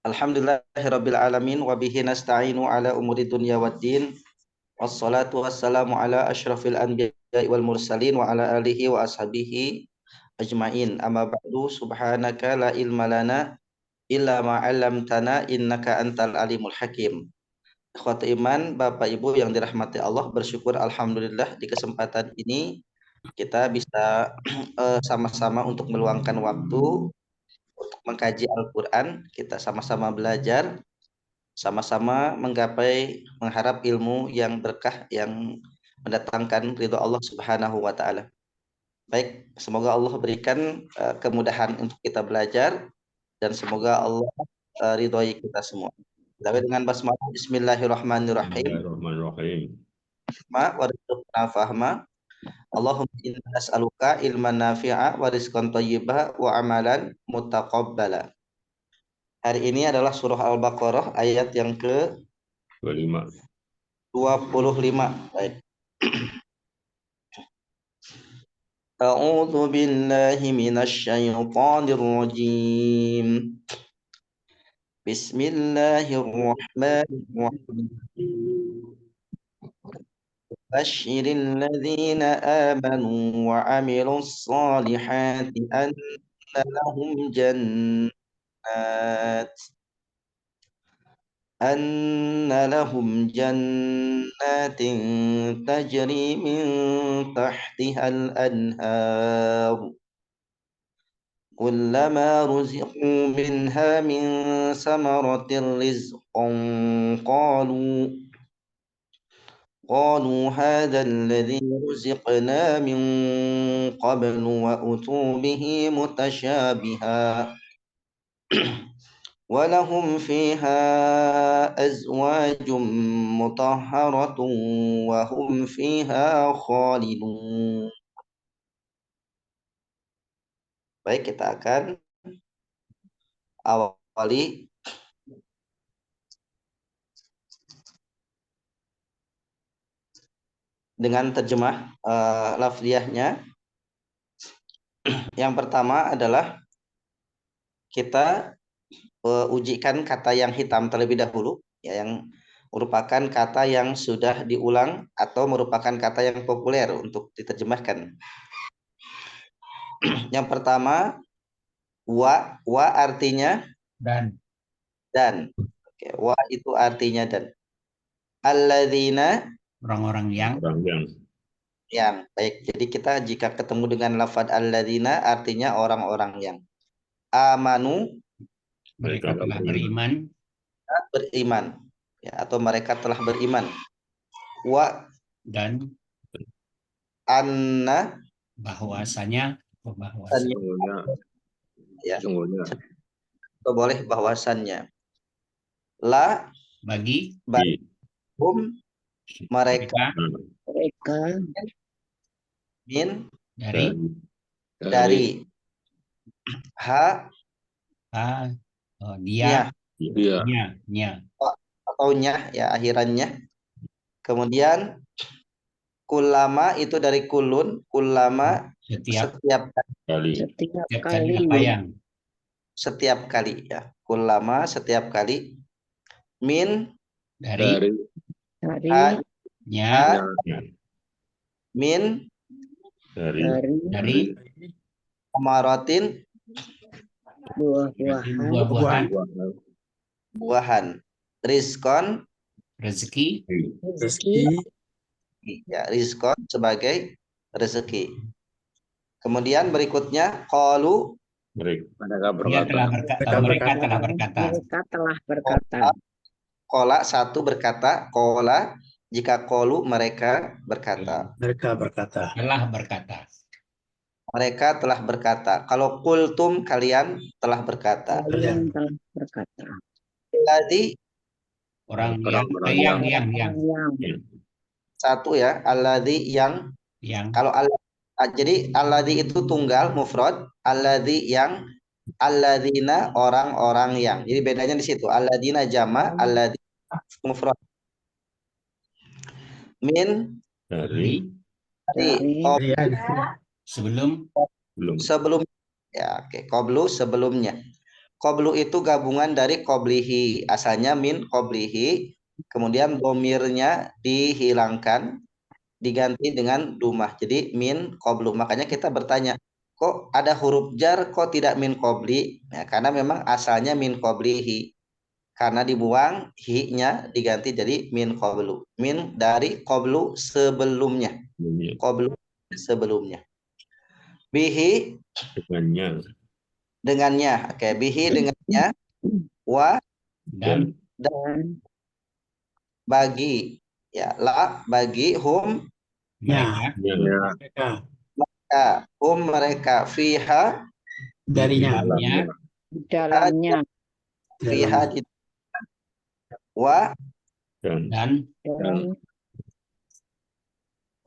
Alhamdulillahirabbil alamin wa bihi nasta'inu ala umuri dunya waddin. Wassalatu wassalamu ala asyrafil anbiya'i wal mursalin wa ala alihi wa ashabihi ajmain. Amma ba'du, subhanaka la ilma lana illa ma 'allamtana innaka antal alimul hakim. Ikhwati iman, Bapak Ibu yang dirahmati Allah, bersyukur alhamdulillah di kesempatan ini kita bisa sama-sama untuk meluangkan waktu untuk mengkaji Al-Qur'an, kita sama-sama belajar, sama-sama mengharap ilmu yang berkah yang mendatangkan ridho Allah Subhanahu wa taala. Baik, semoga Allah berikan kemudahan untuk kita belajar dan semoga Allah ridhoi kita semua. Kita dengan basmalah bismillahirrahmanirrahim. Bismillahirrahmanirrahim. Ma warzuqna fahma. Allahumma inna nas'aluka ilman nafi'a wa rizqan thayyiba wa amalan mutaqabbala. Hari ini adalah surah Al-Baqarah ayat yang ke 25. Baik. A'udzu billahi minasy syaithanir rajim. Bismillahirrahmanirrahim. Basyiril ladzina amanu wa 'amilus solihati anna lahum جنات تجري من تحتها الأنهار كلما رزقوا منها من ثمرة رزقا قالوا هذا الذي رزقنا من قبل وأتوا به متشابها ولهم فيها أزواج مطهرة وهم فيها خالدون. Baik, kita akan awali dengan terjemah lafziyahnya. Yang pertama adalah kita ujikan kata yang hitam terlebih dahulu, ya, yang merupakan kata yang sudah diulang atau merupakan kata yang populer untuk diterjemahkan. Yang pertama, wa artinya dan. Oke, wa itu artinya dan. Alladzina, orang-orang yang. Baik, jadi kita jika ketemu dengan lafaz alladzina artinya orang-orang yang. Amanu, Mereka telah beriman, ya, atau mereka telah beriman. Wa dan anna, bahwasanya ya, atau boleh bahwasannya. La, bagi mereka min, dari ha, dia atau nya, ya, akhirannya. Kemudian kulama itu dari kulun, kulama setiap kali, ya. Kulama setiap kali. Min dari min dari amaratin buahan. Rizkon rezeki, ya, rizkon sebagai rezeki. Kemudian berikutnya qalu, mereka telah berkata. Kola satu berkata, kola jika kolu mereka berkata. Mereka telah berkata. Kalau kultum kalian telah berkata. Alladzi, Orang yang. Satu, ya, alladzi yang. Kalau jadi alladzi itu tunggal mufrad, alladzi yang, alladzina orang-orang yang. Jadi bedanya di situ. Alladzina jama, alladzi mufrad. Min Dari sebelum Ya, oke. Qablu sebelumnya. Qablu itu gabungan dari qablihi, asalnya min qablihi, kemudian domirnya dihilangkan, diganti dengan dumah. Jadi min qablu. Makanya kita bertanya, kok ada huruf jar, kok tidak min qabli? Ya, karena memang asalnya min qablihi. Karena dibuang hi-nya diganti jadi min qablu. Min dari qablu sebelumnya. Qablu sebelumnya. Bihi dengannya. Oke, bihi dengannya, wa Dan dan bagi, ya, la bagi, hum mereka mereka, hum mereka, fiha darinya dalamnya, fiha di, wa dan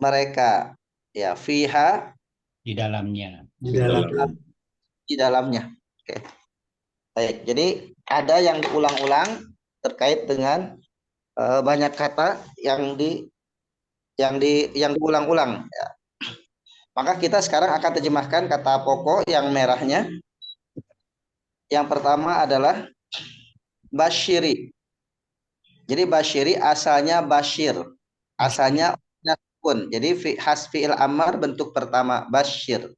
mereka, ya, fiha di dalamnya. di dalamnya. Oke. Baik, jadi ada yang diulang-ulang terkait dengan banyak kata yang diulang-ulang, ya. Maka kita sekarang akan terjemahkan kata pokok yang merahnya. Yang pertama adalah basyiri. Jadi basyiri asalnya basyir. Asalnya pun. Jadi fi'il amar bentuk pertama basyir.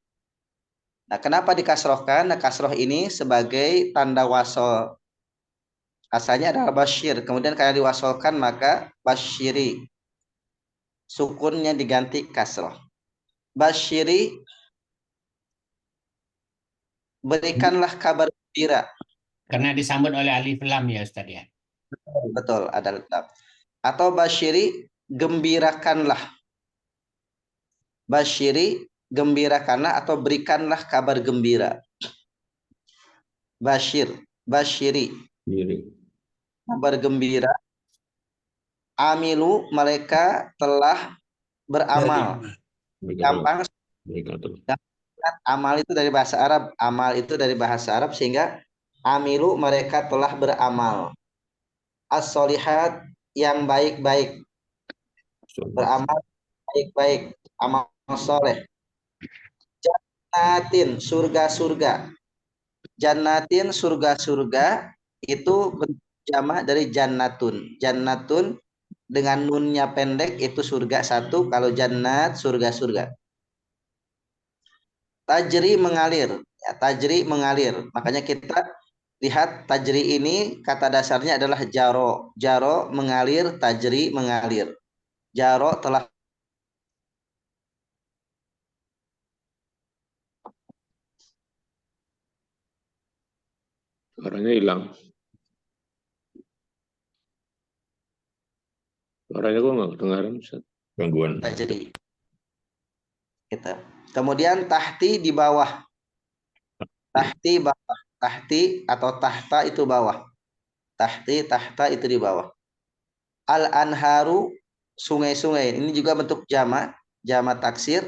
Nah, kenapa dikasrohkan? Nah, kasroh ini sebagai tanda wasol. Asalnya adalah basyir. Kemudian karena diwasolkan maka basyiri. Sukunnya diganti kasroh. Basyiri, berikanlah kabar gembira. Karena disambut oleh alif lam ya Ustaz ya. Betul, ada letak. Atau basyiri, gembirakanlah. Basyiri, gembirakanlah atau berikanlah kabar gembira. Basyir, basyiri, kabar gembira. Amilu, mereka telah beramal. Gampang. Amal itu dari bahasa Arab. Amal itu dari bahasa Arab sehingga amilu, mereka telah beramal. As-solihat, yang baik-baik. Beramal baik-baik. Amal soleh. Jannatin, surga-surga. Jannatin, surga-surga itu bentuk jamak dari jannatun. Jannatun dengan nunnya pendek itu surga satu. Kalau jannat, surga-surga. Tajri, mengalir. Ya, tajri, mengalir. Makanya kita lihat tajri ini kata dasarnya adalah jaro. Jaro, mengalir. Tajri, mengalir. Jaro telah. Suaranya hilang. Suaranya kok nggak kedengaran, Ustaz? Gangguan. Tajri. Kita. Kemudian tahti, di bawah. Tahti, bawah. Tahti atau tahta itu bawah. Tahti, tahta itu di bawah. Al-anharu, sungai-sungai. Ini juga bentuk jamak. Jamak taksir.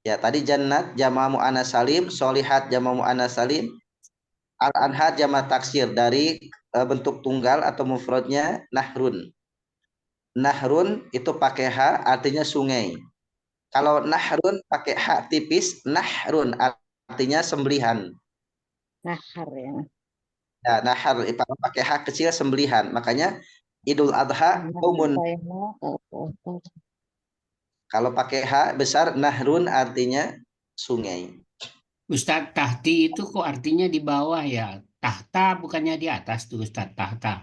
Ya, tadi jannat, jamak mu'annas salim. Solihat, jamak mu'annas salim. Al-anhar, jamak taksir. Dari bentuk tunggal atau mufradnya nahrun. Nahrun itu pakai ha, artinya sungai. Kalau nahrun pakai ha tipis, nahrun artinya sembelihan. nahar ya. Ya, nahar kalau pakai ha kecil sembelihan. Makanya Idul Adha umun. Kalau pakai ha besar nahrun artinya sungai. Ustaz, tahti itu kok artinya di bawah ya? Tahta bukannya di atas tuh Ustaz, tahta.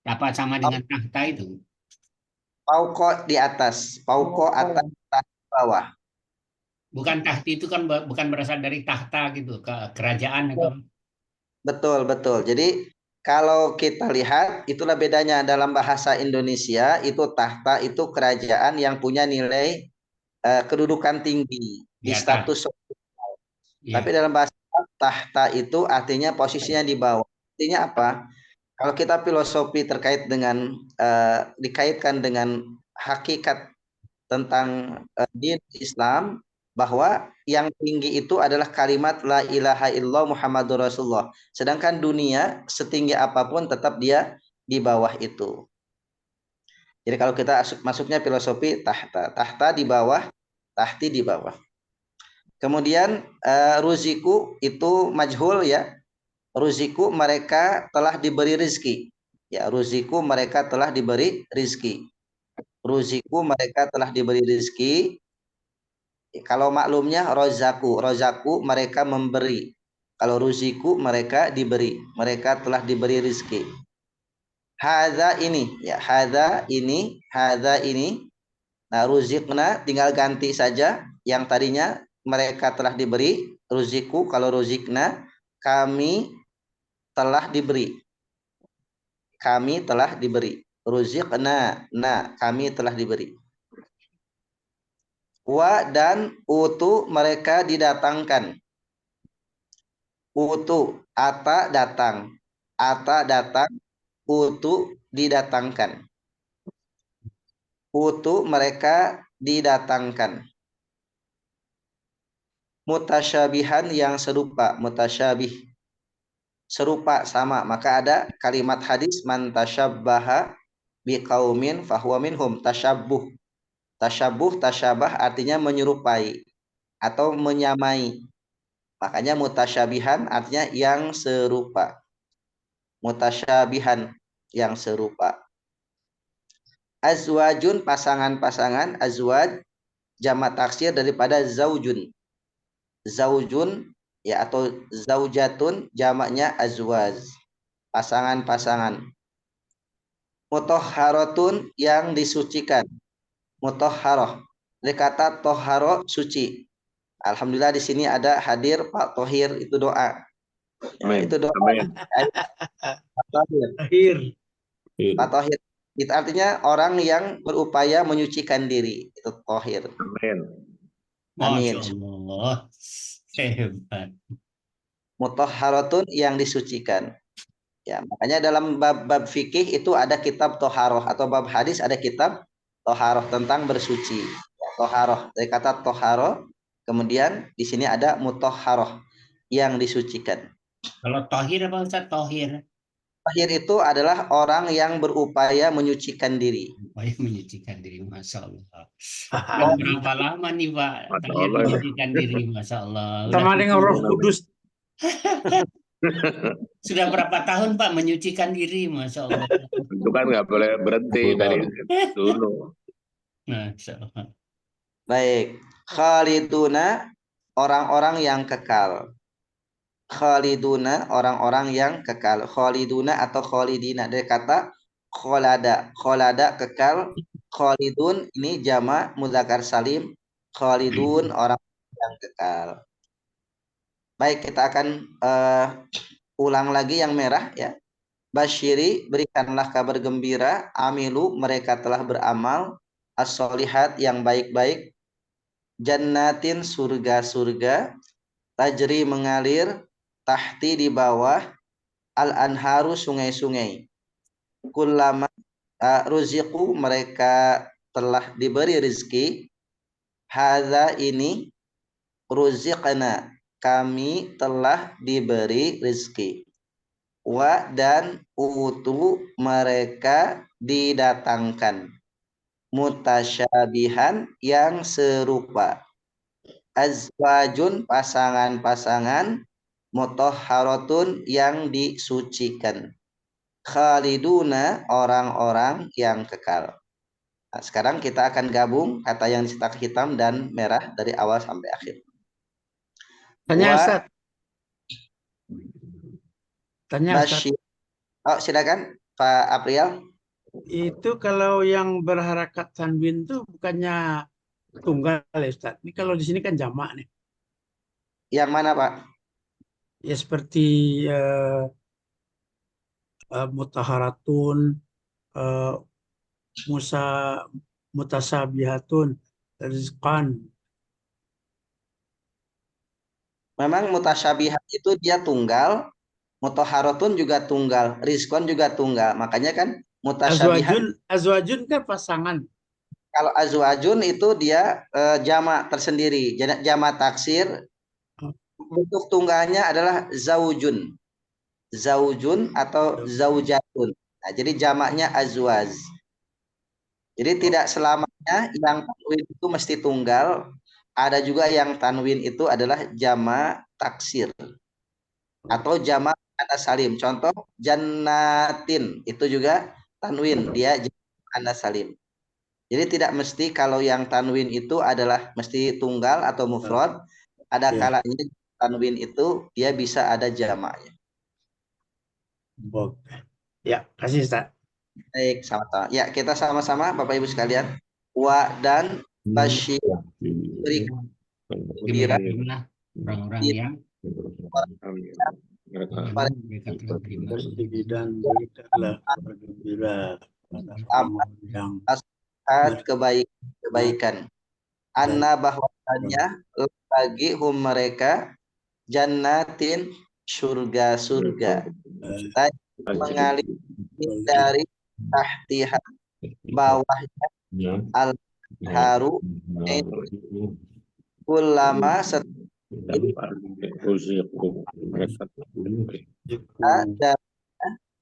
Apa sama dengan tahta itu? Pauko di atas, pauko atas, bawah. Bukan tahti itu kan bukan berasal dari tahta gitu, ke kerajaan atau Betul, betul. Jadi kalau kita lihat itulah bedanya dalam bahasa Indonesia itu tahta itu kerajaan yang punya nilai kedudukan tinggi di di atas. status. Ya. Tapi dalam bahasa tahta itu artinya posisinya di bawah. Artinya apa? Kalau kita filosofi terkait dengan dikaitkan dengan hakikat tentang din Islam, bahwa yang tinggi itu adalah kalimat la ilaha illallah Muhammadur Rasulullah. Sedangkan dunia setinggi apapun tetap dia di bawah itu. Jadi kalau kita masuknya filosofi tahta, tahta di bawah, tahti di bawah. Kemudian ruziku itu majhul ya. Ruziku mereka telah diberi rizki. Ya, ruziku mereka telah diberi rizki. Ruziku mereka telah diberi rizki. Kalau maklumnya rozaku, rozaku mereka memberi. Kalau ruziku mereka diberi. Mereka telah diberi rizki. Hadza ini, ya hadza ini. Nah, ruzikna tinggal ganti saja yang tadinya mereka telah diberi ruziku. Kalau ruzikna kami telah diberi. Kami telah diberi. Ruzikna, nah kami telah diberi. Wa dan utu mereka didatangkan. Utu ata datang. Ata datang, utu didatangkan. Utu mereka didatangkan. Mutasyabihan yang serupa, mutasyabih serupa sama, maka ada kalimat hadis man tasyabbaha biqaumin fahuwa minhum. Tasyabbuh, tasyabah artinya menyerupai atau menyamai, makanya mutasyabihan artinya yang serupa. Mutasyabihan yang serupa. Azwajun pasangan-pasangan, azwaj jamak taksir daripada zaujun. Zaujun ya atau zaujatun jamaknya azwaj, pasangan-pasangan. Mutahharatun yang disucikan. Mutahharah dari kata toharo suci. Alhamdulillah di sini ada hadir Pak Tohir, itu doa. Amin. Itu doa. Amin. Pak Tohir. Pak Tohir itu artinya orang yang berupaya menyucikan diri, itu Tohir. Amin. Amin. Masya Allah. Hebat. Mutahharatun yang disucikan. Ya, makanya dalam bab fikih itu ada kitab toharoh, atau bab hadis ada kitab toharoh tentang bersuci. Ya, toharoh dari kata toharoh, kemudian di sini ada mutahharoh yang disucikan. Kalau tohir apa Ustaz? Tohir. Tohir itu adalah orang yang berupaya menyucikan diri. Upaya menyucikan diri, Masya Allah. Sudah berapa lama nih Pak? Masya Tohir Allah. menyucikan diri, Masya Allah. Sama dengan Roh Kudus. Sudah berapa tahun Pak menyucikan diri, Masya Allah. Itu kan nggak boleh berhenti dari dulu. Masya Allah. Baik, khaliduna orang-orang yang kekal. Khaliduna orang-orang yang kekal. Khaliduna atau khalidina dari kata kholada. Kholada kekal. Khalidun ini jama mudzakkar salim. Khalidun orang yang kekal. Baik, kita akan ulang lagi yang merah ya. Basyiri berikanlah kabar gembira, amilu mereka telah beramal, as-solihat yang baik-baik, jannatin surga-surga, tajri mengalir, tahti di bawah, al-anharu sungai-sungai. Kullama ruziku mereka telah diberi rezeki, hadza ini ruziqna kami telah diberi rezeki. Wa dan utu mereka didatangkan. Mutasyabihan yang serupa. Azwajun pasangan-pasangan, mutahharatun yang disucikan. Khaliduna orang-orang yang kekal. Nah, sekarang kita akan gabung kata yang dicetak hitam dan merah dari awal sampai akhir. Tanya Wa Ustaz. Tanya Ustaz. basyir. Oh, silakan Pak April. Itu kalau yang berharakat tanwin itu bukannya tunggal ya Ustaz. Ini kalau di sini kan jamak nih. Yang mana Pak? Ya seperti mutaharatun, musa mutasabihatun, rizqan. Memang mutasyabihat itu dia tunggal, mutahharatun juga tunggal, rizqan juga tunggal. Makanya kan mutasyabihat. Azwajun kan pasangan. Kalau azwajun itu dia jamak tersendiri, jamak taksir. Bentuk tunggalnya adalah zaujun. Zaujun atau zaujatun. Nah, jadi jamaknya azwaj. Jadi tidak selamanya yang tanwin itu mesti tunggal. Ada juga yang tanwin itu adalah jama taksir atau jama anas salim. Contoh jannatin itu juga tanwin, dia jama anas salim. Jadi tidak mesti kalau yang tanwin itu adalah mesti tunggal atau mufrad. Ada Ya. kalanya tanwin itu dia bisa ada jamaknya. Oke. Ya, kasih Ustaz. Baik, sama-sama. Ya, kita sama-sama Bapak Ibu sekalian. Wa dan basyir gembira Gembirakanlah orang-orang yang Mereka amanu mereka telah beriman. Bersih dan berikanlah kabar gembira pada orang yang saat kebaikan. Anna bahwasanya bagi mereka jannatin surga-surga mengalir dari tahtiha bawahnya al-haru ulama mereka ada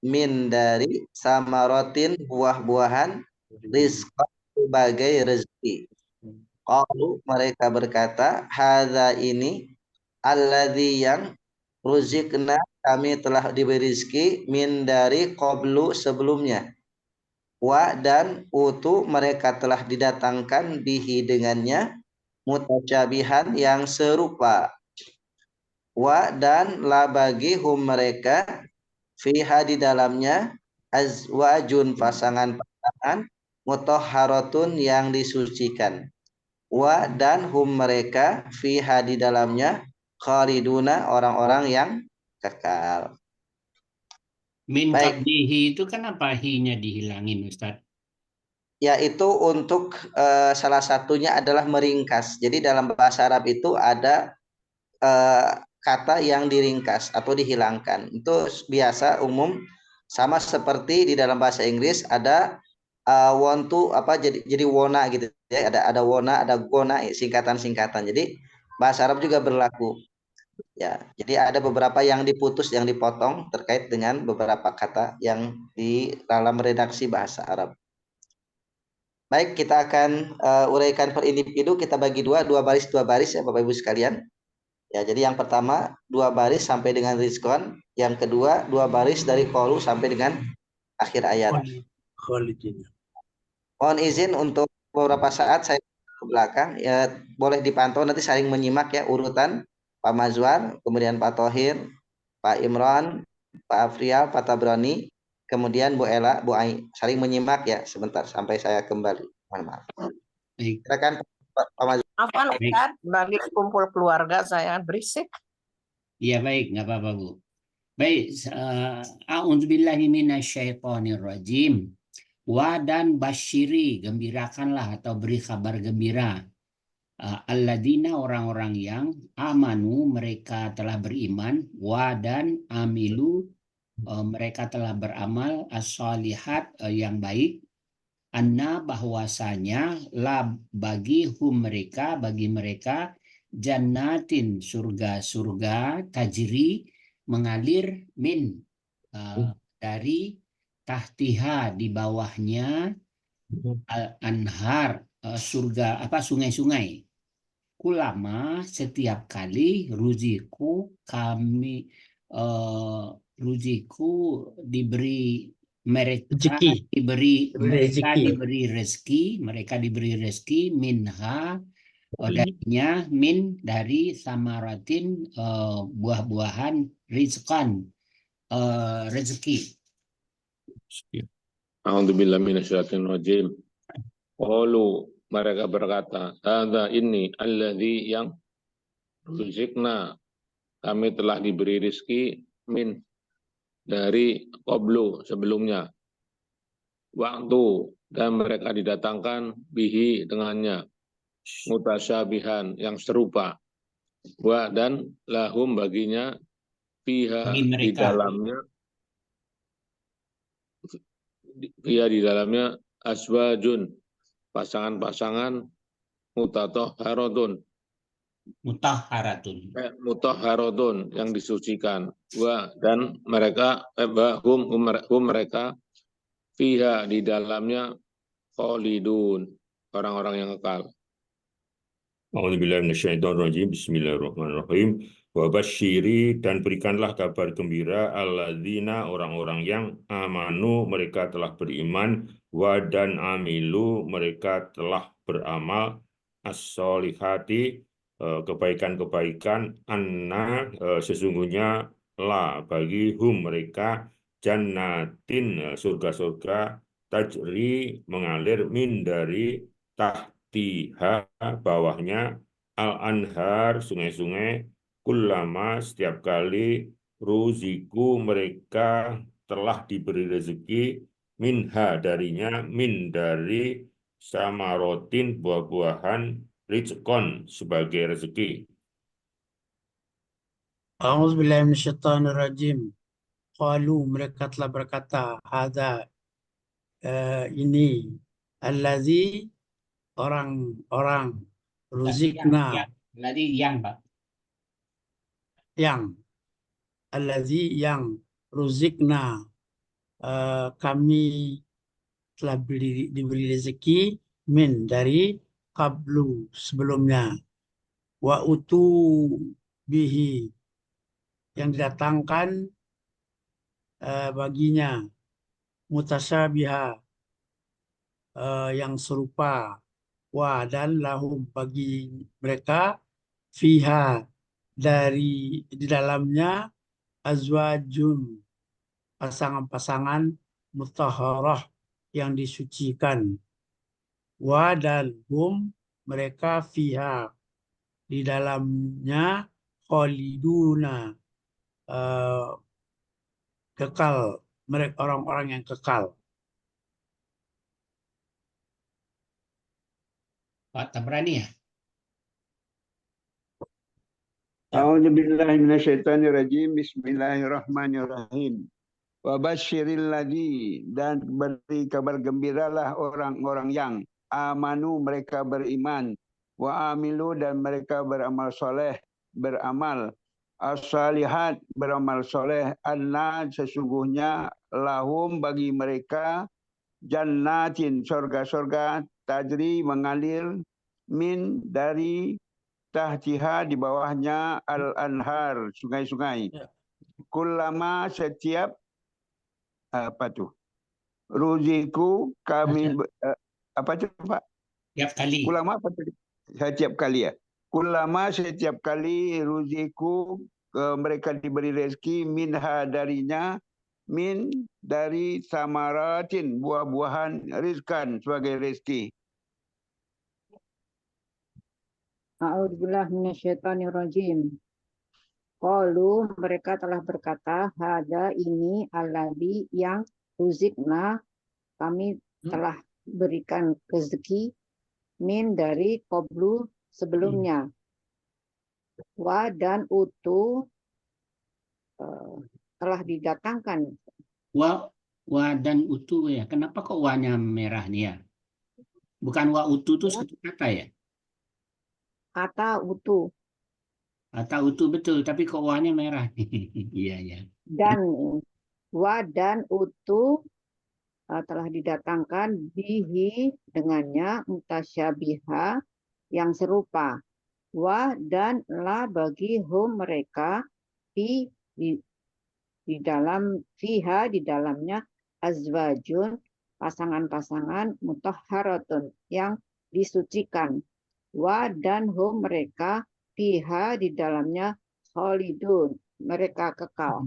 min dari samarotin buah-buahan rizqan sebagai rezeki. Qalu mereka berkata, hadza ini alladzi yang ruzikna kami telah diberi rezeki min dari qablu sebelumnya. Wa dan utu mereka telah didatangkan bihi dengannya mutasyabihan yang serupa. Wa dan la bagi hum mereka fiha di dalamnya azwajun pasangan-pasangan mutahharatun yang disucikan. Wa dan hum mereka fiha di dalamnya khaliduna orang-orang yang kekal. Min Baik. qablihi itu kenapa hi-nya dihilangin Ustaz? Yaitu untuk salah satunya adalah meringkas. Jadi dalam bahasa Arab itu ada kata yang diringkas atau dihilangkan. Itu biasa umum sama seperti di dalam bahasa Inggris ada want to apa jadi wanna gitu ya, ada wanna, ada gonna, singkatan-singkatan. Jadi bahasa Arab juga berlaku. Ya, jadi ada beberapa yang diputus, yang dipotong terkait dengan beberapa kata yang di dalam redaksi bahasa Arab. Baik, kita akan uraikan per individu, kita bagi dua baris ya Bapak Ibu sekalian. Ya, jadi yang pertama 2 baris sampai dengan rizqan, yang kedua 2 baris dari qalu sampai dengan akhir ayat. Khalidin. Mohon izin untuk beberapa saat saya ke belakang, ya boleh dipantau nanti saling menyimak ya urutan Pak Mazwar, kemudian Pak Tohir, Pak Imran, Pak Afrial, Pak Tabrani, kemudian Bu Ela, Bu Ai, saling menyimak ya sebentar sampai saya kembali. Mohon maaf. Baik. Silakan Pak Mazwar. Afwan Ustaz, lagi kumpul keluarga saya berisik. Iya baik, nggak apa-apa Bu. Baik, a'udzubillahi minasyaitonirrajim. Wa dan basyiri, gembirakanlah atau beri kabar gembira. Alladzina orang-orang yang amanu mereka telah beriman, wa dan amilu mereka telah beramal as-solihat yang baik. Anna bahwasanya la bagi mereka jannatin surga-surga tajri mengalir min dari tahtiha di bawahnya al-anhar surga apa sungai-sungai. Kulama setiap kali ruziku diberi mereka diberi rezeki minha darinya min dari samaratin buah-buahan rizqan rezeki. A'udzubillahi minasyaitonir rajim. Qalu mereka berkata, hadza ini alladzi yang ruzikna kami telah diberi rizki min dari qablu sebelumnya. Waktu dan mereka didatangkan bihi dengannya mutasyabihan yang serupa. Wa dan lahum baginya fiha di dalamnya aswajun pasangan-pasangan mutahharatun yang disucikan. Wa dan mereka mereka fiha di dalamnya khalidun orang-orang yang kekal. A'udzubillahi minasyaitonirrajim. Bismillahirrahmanirrahim. Wa basyiri, dan berikanlah kabar gembira alladzina, orang-orang yang amanu, mereka telah beriman, wa dan amilu, mereka telah beramal, as-solihati, kebaikan-kebaikan, anna, sesungguhnya la, bagi hum mereka, jannatin, surga-surga, tajri, mengalir, min, dari tahtiha, bawahnya, al-anhar, sungai-sungai, kullama, setiap kali, ruziku, mereka telah diberi rezeki, minha, darinya, min, dari samarotin, buah-buahan, rizkon, sebagai rezeki. A'udzubillahi minasyaitonirrajim. Qalu, mereka telah berkata, hadza, ini, allazi, orang-orang, ruzikna, Tadi yang, Pak. yang, allazi, yang, ruzikna, kami telah diberi rezeki, min, dari qablu, sebelumnya, wa utu bihi, yang didatangkan baginya, mutasyabiha, yang serupa, wa, dan lahum, bagi mereka, fiha, di dalamnya, azwajun, pasangan-pasangan, mutahharah, yang disucikan, wa, dan hum, mereka, fiha, di dalamnya, khaliduna, kekal, mereka orang-orang yang kekal. Pak Tabrani ya? A'udzubillahi minasyaitonirrajim. Bismillahirrahmanirrahim. Wa basyiril ladzi, dan beri kabar gembiralah orang-orang yang amanu, mereka beriman, wa amilu, dan mereka beramal soleh, beramal as-salihat, beramal soleh, anna, sesungguhnya, lahum, bagi mereka, jannatin, surga-surga, tajri, mengalir, min, dari tahtiha, di bawahnya, al-anhar, sungai-sungai. Ya. Kullama, setiap apa tuh? Ruziku, kami apa tuh, Pak? Tiap kali. Kullama apa tadi? Setiap kali ya. Kullama, setiap kali, ruziku, mereka diberi rezeki, minha, darinya, min, dari samaratin, buah-buahan, rizkan, sebagai rezeki. A'udzubillahi minasyaitonirrajim. Qalu, mereka telah berkata, hada, ini, alladzi, yang, ruzikna, kami telah berikan rezeki, min, dari qablu, sebelumnya, wa, dan utu, telah didatangkan. Wa dan utu ya. Kenapa kok wa-nya merah nih ya? Bukan wa utu itu satu kata ya? Kata utu. Kata utu betul, tapi kok wa-nya merah. Iya, ya. Dan wa, dan utu telah didatangkan, bihi, dengannya, mutasyabiha, yang serupa, wa, dan la, bagi hum, mereka, di dalam, fiha, di dalamnya, azwajun, pasangan-pasangan, mutahharatun, yang disucikan, wa, dan hum, mereka, fiha, di dalamnya, khalidun, mereka kekal.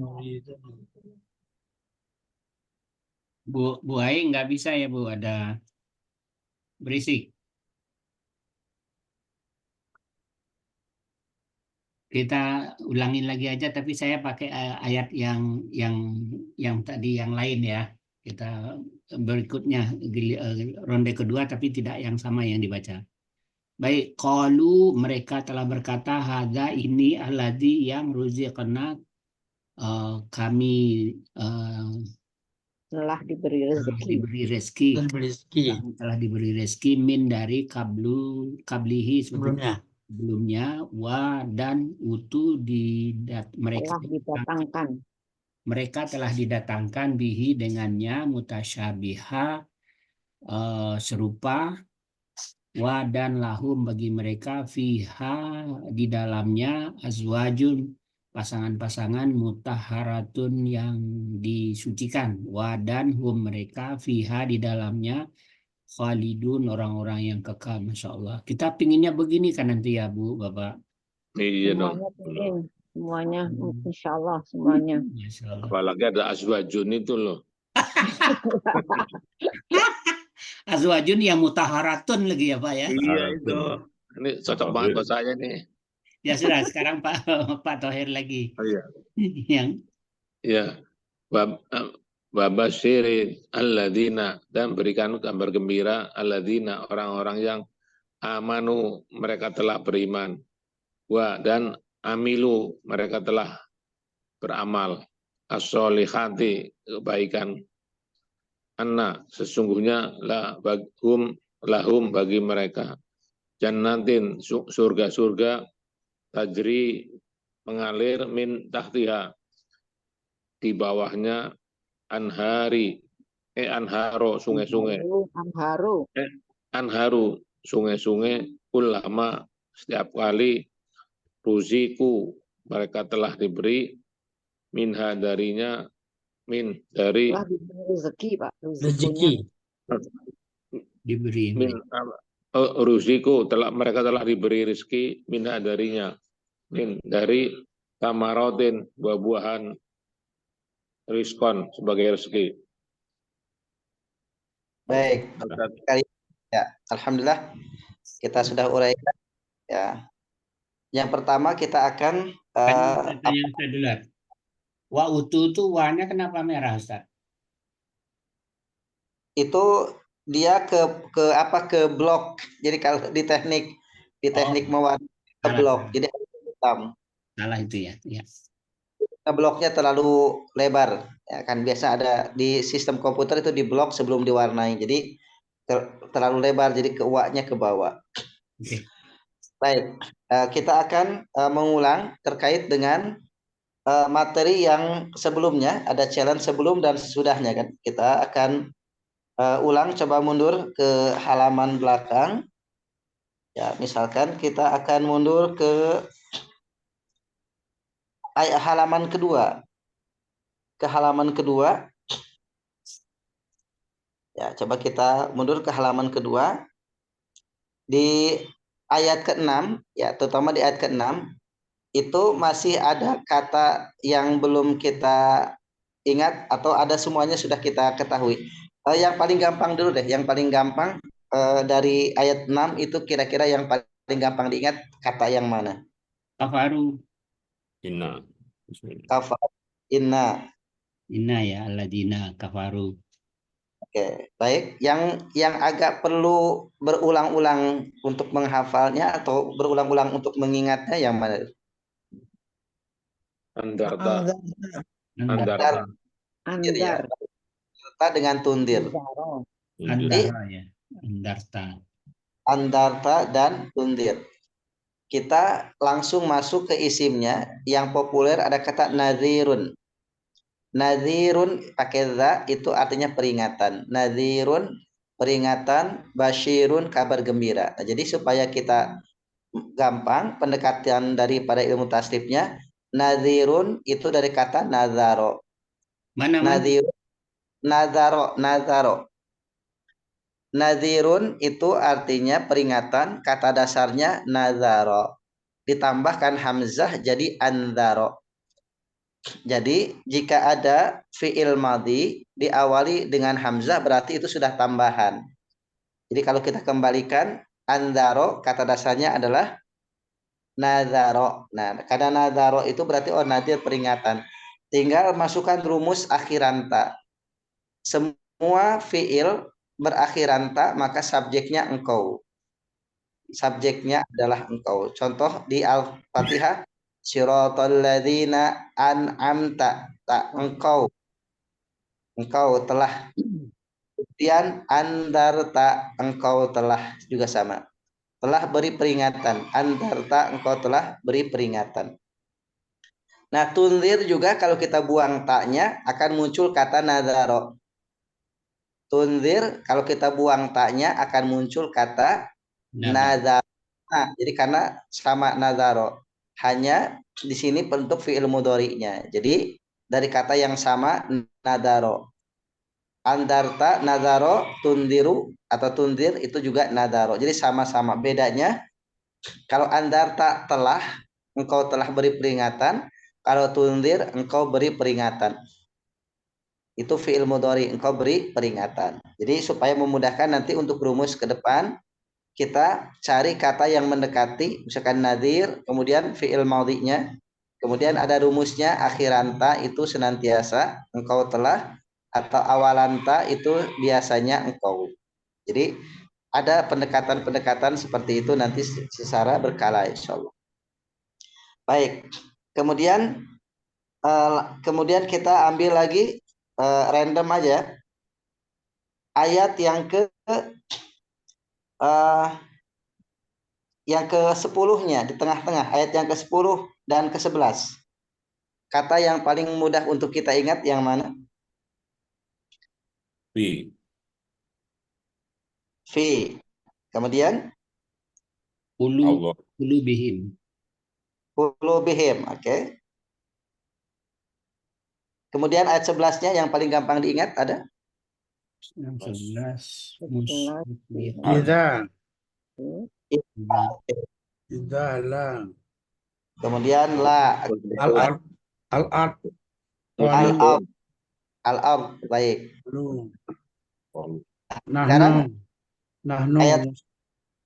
Bu Ai nggak bisa ya Bu, ada berisik. Kita ulangin lagi aja, tapi saya pakai ayat yang tadi yang lain ya. Kita berikutnya ronde kedua, tapi tidak yang sama yang dibaca. Baik, qalu, mereka telah berkata, hadza, ini, alladzi, yang, ruziqna, kami Telah diberi rezeki. Kami telah diberi rezeki, min, dari kablihi, Sebelumnya. wa, dan utu, mereka telah didatangkan, bihi, dengannya, mutasyabiha, serupa, wa dan lahum bagi mereka fiha di dalamnya azwajun pasangan-pasangan mutahharatun yang disucikan, wa dan hum mereka fiha di dalamnya khalidun orang-orang yang kekal. Masya Allah, kita pinginnya begini kan nanti ya Bu Bapak. Iya dong. Semuanya penting, semuanya, insya Allah semuanya. Masya Allah. Apalagi ada azwajun itu loh. Azwajun yang mutaharatun lagi ya Pak ya. Iya itu. Ini cocok banget buat saya nih. Ya sudah, sekarang Pak Pak Thohir lagi. Oh, iya. Yang Ya. Babasyirin alladzina, dan berikan kabar gembira alladzina orang-orang yang amanu mereka telah beriman, wa dan amilu mereka telah beramal, as-solihati kebaikan, anna sesungguhnya lahum bagi mereka jannatin surga-surga tajri mengalir min tahtiha di bawahnya anharo sungai-sungai anharu sungai-sungai ulama setiap kali ruziku mereka telah diberi minha darinya dari Telah diberi rezeki Pak, Rezeki. diberi ruziku mereka telah diberi rezeki minha darinya dari tamarotin buah-buahan riskon sebagai rezeki. Baik, ya, alhamdulillah kita sudah uraikan ya. Yang pertama kita akan yang saya dulu. Wa utu itu warnanya kenapa merah Ustaz? itu dia ke blok. Jadi kalau di teknik mewarnai ke blok. Jadi hitam. Salah itu ya. Ya. Bloknya terlalu lebar ya kan, biasa ada di sistem komputer itu di blok sebelum diwarnai, jadi terlalu lebar jadi keuaknya ke bawah. Okay. Baik, kita akan mengulang terkait dengan materi yang sebelumnya, ada challenge sebelum dan sesudahnya kan. Kita akan ulang, coba mundur ke halaman belakang ya, misalkan kita akan mundur ke halaman kedua. Ke halaman kedua. Ya, coba kita mundur ke halaman kedua. Di ayat ke-6, ya, terutama di ayat ke-6, itu masih ada kata yang belum kita ingat atau ada semuanya sudah kita ketahui. Yang paling gampang dulu deh, yang paling gampang dari ayat 6 itu kira-kira yang paling gampang diingat kata yang mana? Kafaru. Inna. Kafar. Inna. Inna ya alladzina kafaru. Oke, baik. Yang agak perlu berulang-ulang untuk menghafalnya atau berulang-ulang untuk mengingatnya yang mana? Andarta. Andarta dengan tundir. Andara ya. Andarta dan tundir. Kita langsung masuk ke isimnya. Yang populer ada kata nadhirun. Nadhirun pakai za itu artinya peringatan. Nadhirun peringatan, basyirun kabar gembira. Nah, jadi supaya kita gampang pendekatan daripada ilmu tasrifnya, nadhirun itu dari kata nazaro. Mana? Nadhirun, nazaro. Nadhirun itu artinya peringatan, kata dasarnya nazaro. Ditambahkan hamzah jadi anzaro. Jadi jika ada fi'il madhi diawali dengan hamzah berarti itu sudah tambahan. Jadi kalau kita kembalikan anzaro, kata dasarnya adalah nazaro. Nah, karena nazaro itu berarti nadir peringatan. Tinggal masukkan rumus akhiranta. Semua fi'il berakhiranta maka subjeknya engkau. Subjeknya adalah engkau. Contoh di Al-Fatihah, Siratal ladzina an'amta, tak engkau telah. Kemudian andarta, engkau telah, juga sama. Telah beri peringatan. Andarta, engkau telah beri peringatan. Nah, tunzir juga kalau kita buang taknya akan muncul kata nazaro. Tunzir kalau kita buang taknya akan muncul kata Nadar. Nah, jadi karena sama nadaro. Hanya di sini bentuk fi'il mudhari'nya. Jadi dari kata yang sama nadaro. Andarta, nadaro, tundiru atau tundir itu juga nadaro. Jadi sama-sama. Bedanya kalau andarta telah, engkau telah beri peringatan. Kalau tundir, engkau beri peringatan. Itu fi'il mudhari, engkau beri peringatan. Jadi supaya memudahkan nanti untuk rumus ke depan, kita cari kata yang mendekati, misalkan nadir, kemudian fi'il madhinya, kemudian ada rumusnya akhiranta itu senantiasa, engkau telah, atau awalanta itu biasanya engkau. Jadi ada pendekatan-pendekatan seperti itu nanti secara berkala insyaallah. Baik, kemudian kita ambil lagi random aja ayat yang ke-10-nya di tengah-tengah, ayat yang ke-10 dan ke-11. Kata yang paling mudah untuk kita ingat yang mana? Fi. Fi. Kemudian Allah. Qulubihim. qulubihim, oke. Kemudian ayat 11-nya yang paling gampang diingat ada? Yang 11. Tidak. Nah, Tidaklah. Kemudian la. Al-ard. Al-ard. Al-ard. Al-ard, baik. Sekarang Nahnu. ayat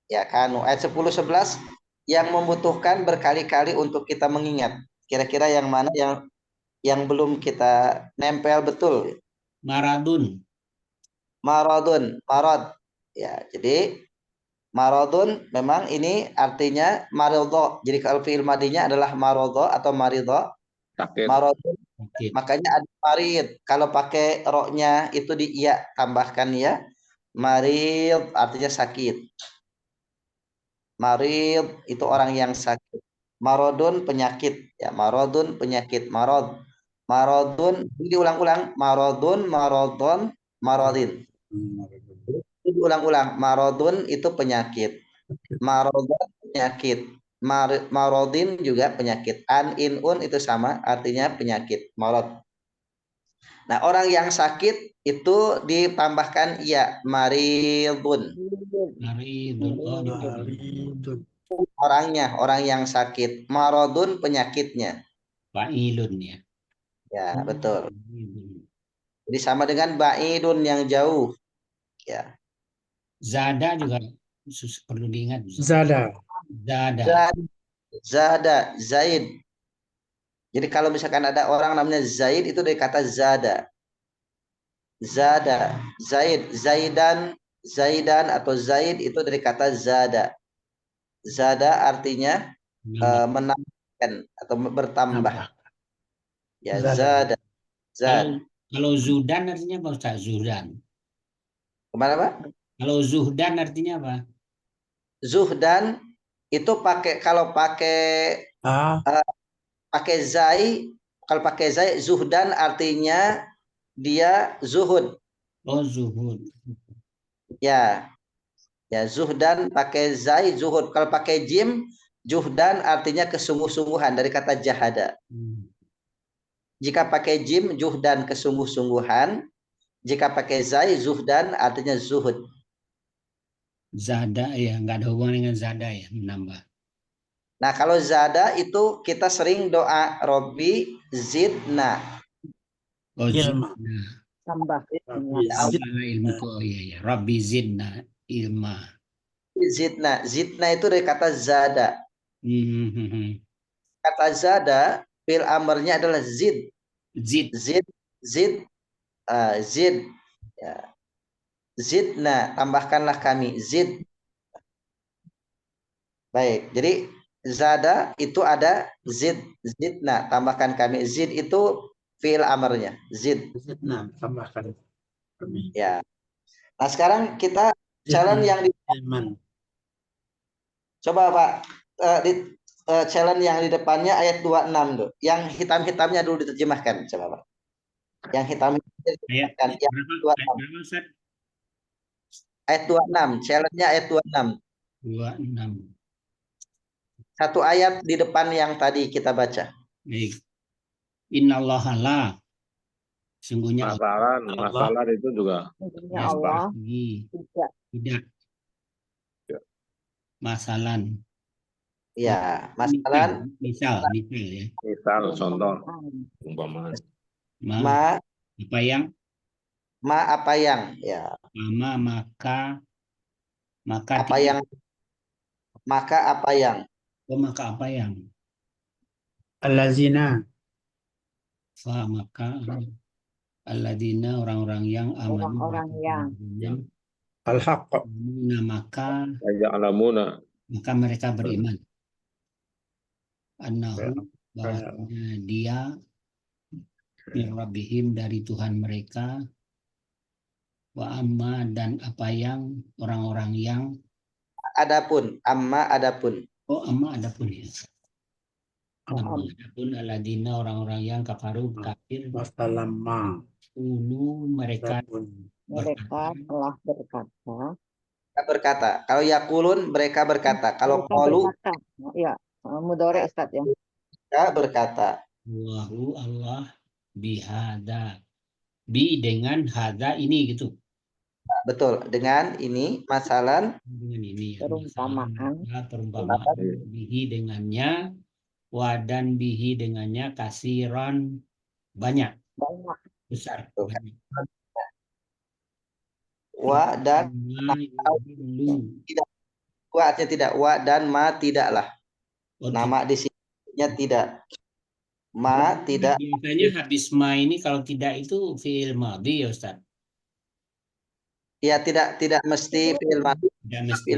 ya kanu ayat 10 11 yang membutuhkan berkali-kali untuk kita mengingat. Kira-kira yang mana yang belum kita nempel betul? Maradun. Maradun, marad. Ya, jadi maradun memang ini artinya maridho. Jadi kalau fi'il madinya adalah maradho atau maridho. Sakit. Maradun. Sakit. Makanya ada marid. Kalau pakai roknya itu di iya tambahkan ya. Marid artinya sakit. Marid itu orang yang sakit. Marodun penyakit ya. Marodun penyakit. Marodun diulang-ulang. Marodun, marodon, marodin. Diulang-ulang. Marodun itu penyakit. Marodon penyakit. Marodin juga penyakit. An, in, un itu sama artinya penyakit. Marod. Nah, orang yang sakit itu ditambahkan ya maridun. Maridun. Oh, Maridun. Orangnya, orang yang sakit. Marodun penyakitnya. Fa'ilun ya. Ya, betul. Jadi sama dengan ba'idun yang jauh. Ya. Zada juga perlu diingat. Zada. Zada, Zaid. Jadi kalau misalkan ada orang namanya Zaid itu dari kata zada. Zada, Zaid, Zaidan atau Zaid itu dari kata zada. Zada artinya menambahkan atau bertambah. Ya, zada. Kalau zudan artinya apa Ustaz? Zudan. Kemana Pak? Kalau zuhdan artinya apa? Zuhdan itu kalau pakai zai, kalau pakai zai zuhdan artinya dia zuhud. Oh, zuhud. Ya. Ya, zuhdan pakai zai zuhud. Kalau pakai jim juhdan artinya kesungguh-sungguhan dari kata jahada. Jika pakai jim juhdan kesungguh-sungguhan, jika pakai zai zuhdan artinya zuhud. Zada ya, nggak ada hubungan dengan zada ya, menambah. Nah, kalau zada itu kita sering doa Robbi zidna. Oh, zidna. Tambah. Ilmu. Oh iya ya, Rabbi zidna ilma. Zidna itu dari kata zada. Kata zada fil amarnya adalah zid. Zid. Ya. Zidna, tambahkanlah kami. Zid. Baik, jadi zada itu ada zidna, tambahkan kami. Zid itu fi'il amarnya. Zidna, tambahkan kami. Ya. Nah, sekarang kita challenge yang coba Pak, challenge yang di depannya ayat 26 tuh. Yang hitam-hitamnya dulu diterjemahkan, coba Pak. Yang hitam diterjemahkan. Ayat 26. Ayat 26, challenge-nya ayat 26. 26. Satu ayat di depan yang tadi kita baca. Baik. Innallaha la. Sungguhnya Allah Masalah itu juga Sungguhnya Allah tidak tidak Ya. masalan. Ya, masalan Misal ya. misal contoh umpama ma Apa yang? apa yang ya. Maka Apa yang maka apa yang maka apa yang? Allazina. Maka alladzina orang-orang yang amanu. orang-orang yang Al-haq. Maka ya'lamuna mereka beriman. Annahu bahwasanya dia min rabbihim dari Tuhan mereka, wa amma dan apa yang orang-orang yang adapun amma adapun ya. Adapun alladzina orang-orang yang kafaru kafir Wasalamma. ulu mereka telah berkata. Kalau yakulun mereka berkata. Kalau qalu ya mudhari Ustaz ya. mereka berkata. Allahu Allah bihada bi dengan hada ini gitu. Betul, dengan ini masalan Dengan ini ya. Perumpamaan. Bihi dengannya, wa dan bihi dengannya kasiron banyak besar. Banyak. Wa dan tidak, wa artinya tidak, wa dan ma tidaklah. Nama di sini tidak. Ma tidak. Biasanya habis ma ini kalau tidak itu fi'il madhi ya Ustaz. Ya tidak mesti fi'il madhi. Tidak mesti.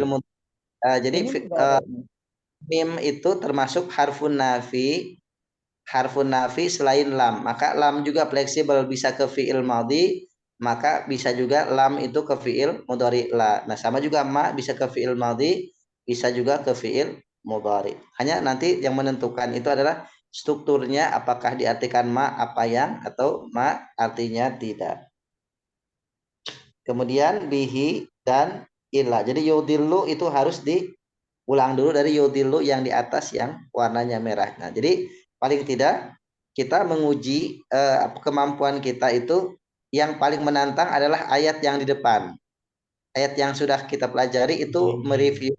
Jadi mim itu termasuk harfun nafi selain lam. Maka lam juga fleksibel, bisa ke fi'il madhi, maka bisa juga lam itu ke fi'il mudhari la. Nah, sama juga ma bisa ke fi'il madhi, bisa juga ke fi'il mudhari. Hanya nanti yang menentukan itu adalah strukturnya, apakah diartikan ma apa yang atau ma artinya tidak. Kemudian bihi dan illa. Jadi yudillu itu harus diulang dulu dari yudillu yang di atas yang warnanya merah. Nah, jadi paling tidak kita menguji kemampuan kita itu yang paling menantang adalah ayat yang di depan. Ayat yang sudah kita pelajari itu mereview.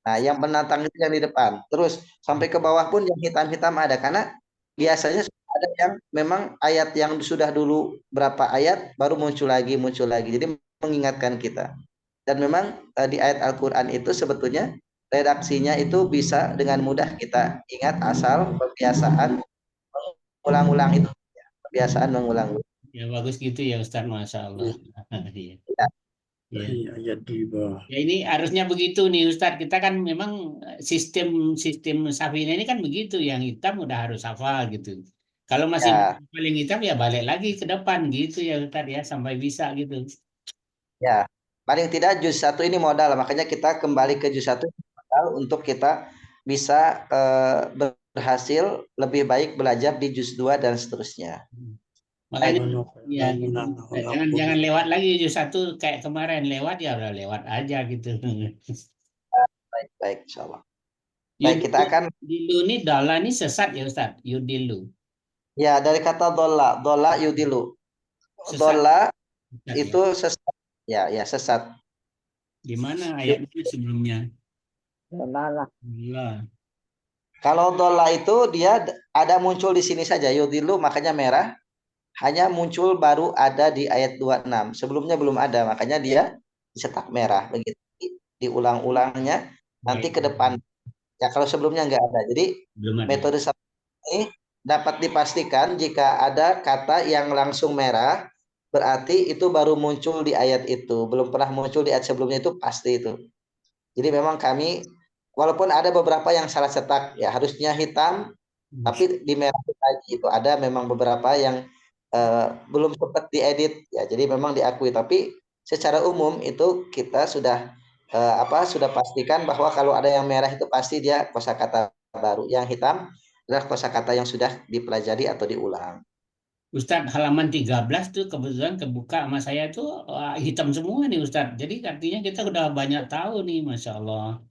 Nah, yang menantang itu yang di depan. Terus sampai ke bawah pun yang hitam-hitam ada, karena biasanya ada yang memang ayat yang sudah dulu berapa ayat baru muncul lagi. Jadi mengingatkan kita. Dan memang di ayat Al-Qur'an itu sebetulnya redaksinya itu bisa dengan mudah kita ingat asal pembiasaan mengulang-ulang itu. Kebiasaan mengulang. Ya bagus gitu ya Ustaz, Masya Allah. Iya, ayat di bawah. Ya ini harusnya begitu nih Ustadz. Kita kan memang sistem Safina ini kan begitu, yang hitam udah harus hafal gitu. Kalau masih paling hitam ya balik lagi ke depan gitu ya Ustadz ya, sampai bisa gitu. Ya, paling tidak juz 1 ini modal, makanya kita kembali ke juz 1 modal untuk kita bisa berhasil lebih baik belajar di juz 2 dan seterusnya. Makanya ya jangan lewat lagi juz 1 kayak kemarin, lewat ya udah lewat aja gitu. Baik, insyaallah. Baik, kita akan dilu ini dalla ini sesat ya Ustaz, yudilu. Ya, dari kata dola yudilu. Dola itu sesat. Ya, sesat. Di mana ayatnya sebelumnya? Dola. Kalau dola itu dia ada muncul di sini saja, yudilu makanya merah. Hanya muncul baru ada di ayat 26. Sebelumnya belum ada, makanya dia dicetak merah. Begitu diulang-ulangnya nanti ke depan. Ya, kalau sebelumnya nggak ada. Jadi metode ini dapat dipastikan jika ada kata yang langsung merah, berarti itu baru muncul di ayat itu. Belum pernah muncul di ayat sebelumnya, itu pasti itu. Jadi memang kami, walaupun ada beberapa yang salah cetak, ya harusnya hitam, tapi di merah lagi itu ada memang beberapa yang belum sempat diedit ya, jadi memang diakui, tapi secara umum itu kita sudah sudah pastikan bahwa kalau ada yang merah itu pasti dia kosakata baru, yang hitam adalah kosakata yang sudah dipelajari atau diulang. Ustadz, halaman 13 tuh kebetulan kebuka sama saya tuh hitam semua nih Ustadz. Jadi artinya kita udah banyak tahu nih, Masya Allah.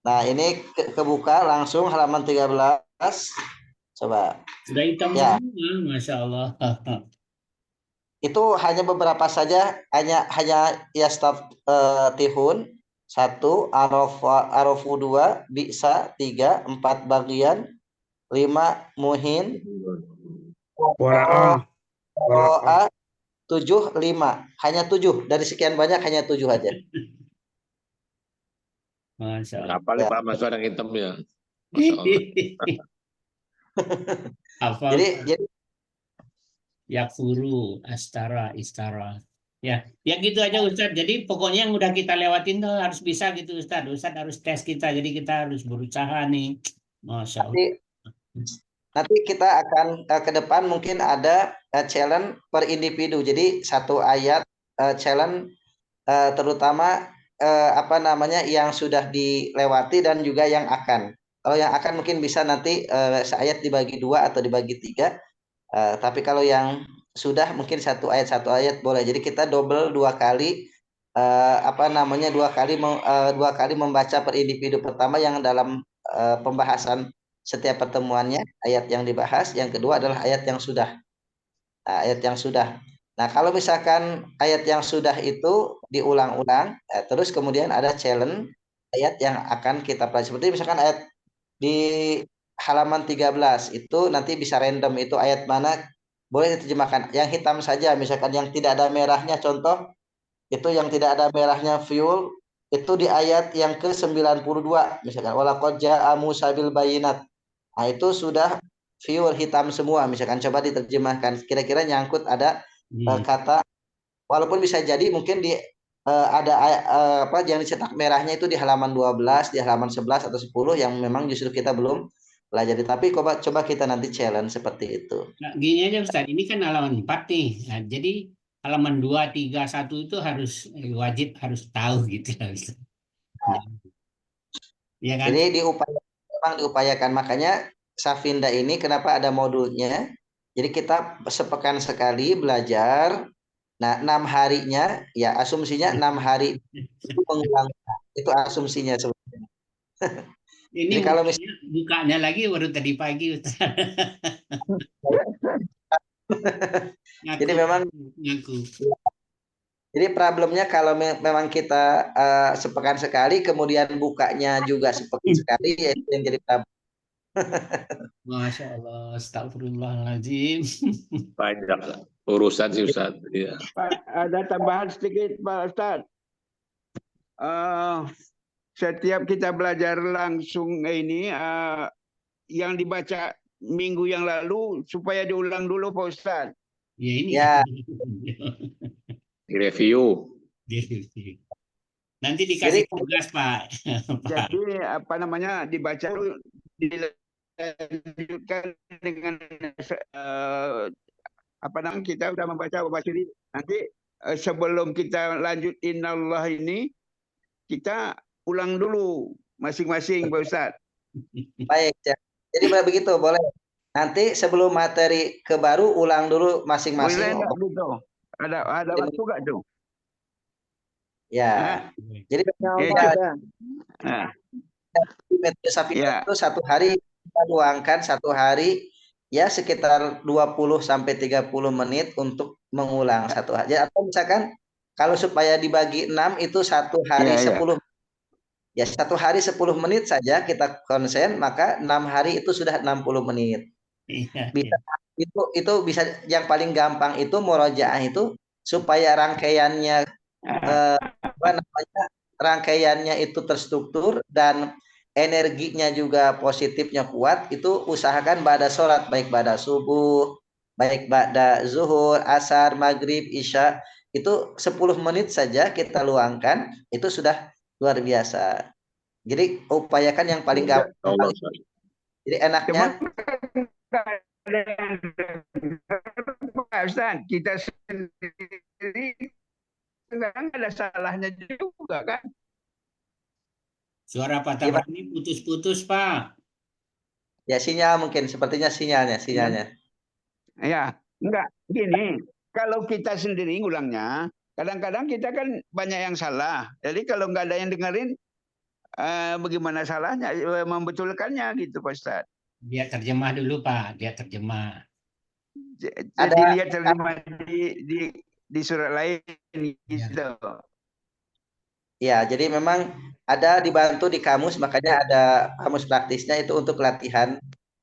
Nah, ini kebuka langsung halaman 13. Coba. Sudah hitam Ya, semua, Masya Allah. itu hanya beberapa saja, hanya tihun satu, arofu dua, bisa tiga, empat bagian, lima muhin, Wara'ah. Wara'ah. roa, tujuh, lima. Hanya tujuh. Dari sekian banyak hanya tujuh aja. Masya Allah. Apa nih Ya. Pak Mas yang hitamnya? Masya Allah. Apa? Jadi Yakfuru, astara, istara. Ya, ya gitu aja Ustadz. Jadi pokoknya yang udah kita lewatin tuh harus bisa gitu Ustadz. Ustadz harus tes kita. Jadi kita harus berusaha nih. Masya Allah. nanti kita akan ke depan mungkin ada challenge per individu. Jadi satu ayat challenge terutama apa namanya yang sudah dilewati dan juga yang akan. Kalau yang akan mungkin bisa nanti seayat dibagi dua atau dibagi tiga. Tapi kalau yang sudah mungkin satu ayat boleh. Jadi kita double dua kali apa namanya dua kali membaca per individu. Pertama yang dalam pembahasan setiap pertemuannya ayat yang dibahas. Yang kedua adalah ayat yang sudah. Ayat yang sudah. Nah, kalau misalkan ayat yang sudah itu diulang-ulang, terus kemudian ada challenge ayat yang akan kita pelajari. Seperti misalkan ayat di halaman 13 itu nanti bisa random itu ayat mana boleh diterjemahkan. Yang hitam saja, misalkan yang tidak ada merahnya, contoh itu yang tidak ada merahnya fuel itu di ayat yang ke-92 misalkan walaqad jaa Musa bil bayinat. Nah, itu sudah fuel hitam semua misalkan coba diterjemahkan kira-kira nyangkut ada kata walaupun bisa jadi mungkin di ada apa yang dicetak merahnya itu di halaman 12, di halaman 11 atau 10 yang memang justru kita belum pelajari. Tapi coba kita nanti challenge seperti itu. Nah, gini aja Ustaz, ini kan halaman 4 nih. Nah, jadi halaman 2, 3, 1 itu harus wajib harus tahu gitu lah Ustaz. Ya kan? Ini memang diupayakan makanya Safinda ini kenapa ada modulnya. Jadi kita sepekan sekali belajar. Nah, 6 harinya ya asumsinya 6 hari itu mengulang. Itu asumsinya sebenarnya. Ini Jadi kalau bukanya lagi baru tadi pagi Ustaz. jadi memang ngaku. Jadi problemnya kalau memang kita sepekan sekali, kemudian bukanya juga sepekan sekali, ya itu yang jadi problem. Masya Allah, astagfirullahaladzim. Banyak urusan sih Ustaz. Ya. Ada tambahan sedikit Pak Ustaz. Setiap kita belajar langsung ini yang dibaca minggu yang lalu supaya diulang dulu Pak Ustaz. Ya ini. Ya. Review. Nanti dikasih tugas Pak. Jadi apa namanya dibaca dilanjutkan dengan apa namanya kita sudah membaca ini nanti sebelum kita lanjut innallah ini kita ulang dulu masing-masing Pak Ustaz. Baik, ya. Jadi begitu boleh. Nanti sebelum materi ke baru ulang dulu masing-masing. Boleh gitu. Ada waktu gak tuh? Ya. Jadi metode Safinda itu satu hari kita luangkan satu hari ya sekitar 20 sampai 30 menit untuk mengulang satu hari. Atau misalkan kalau supaya dibagi 6 itu satu hari 10 ya satu hari 10 menit saja kita konsen maka 6 hari itu sudah 60 menit. Bisa itu bisa yang paling gampang itu murojaah itu supaya rangkaiannya apa namanya rangkaiannya itu terstruktur dan energinya juga positifnya kuat itu usahakan pada sholat baik pada subuh baik pada zuhur asar maghrib isya itu 10 menit saja kita luangkan itu sudah luar biasa. Jadi upayakan yang paling gampang. Jadi enaknya kita sendiri nggak ada salahnya juga kan. Suara Pak Tabrani putus-putus Pak. Ya sinyal mungkin, sepertinya sinyalnya. Ya, enggak. Gini, kalau kita sendiri ngulangnya, kadang-kadang kita kan banyak yang salah. Jadi kalau nggak ada yang dengerin, bagaimana salahnya membetulkannya gitu Pak Ustadz. Dia terjemah dulu Pak, dia terjemah. Jadi Ada lihat terjemah di surat lain Ya. gitu. ya, jadi memang ada dibantu di kamus, makanya ada kamus praktisnya itu untuk latihan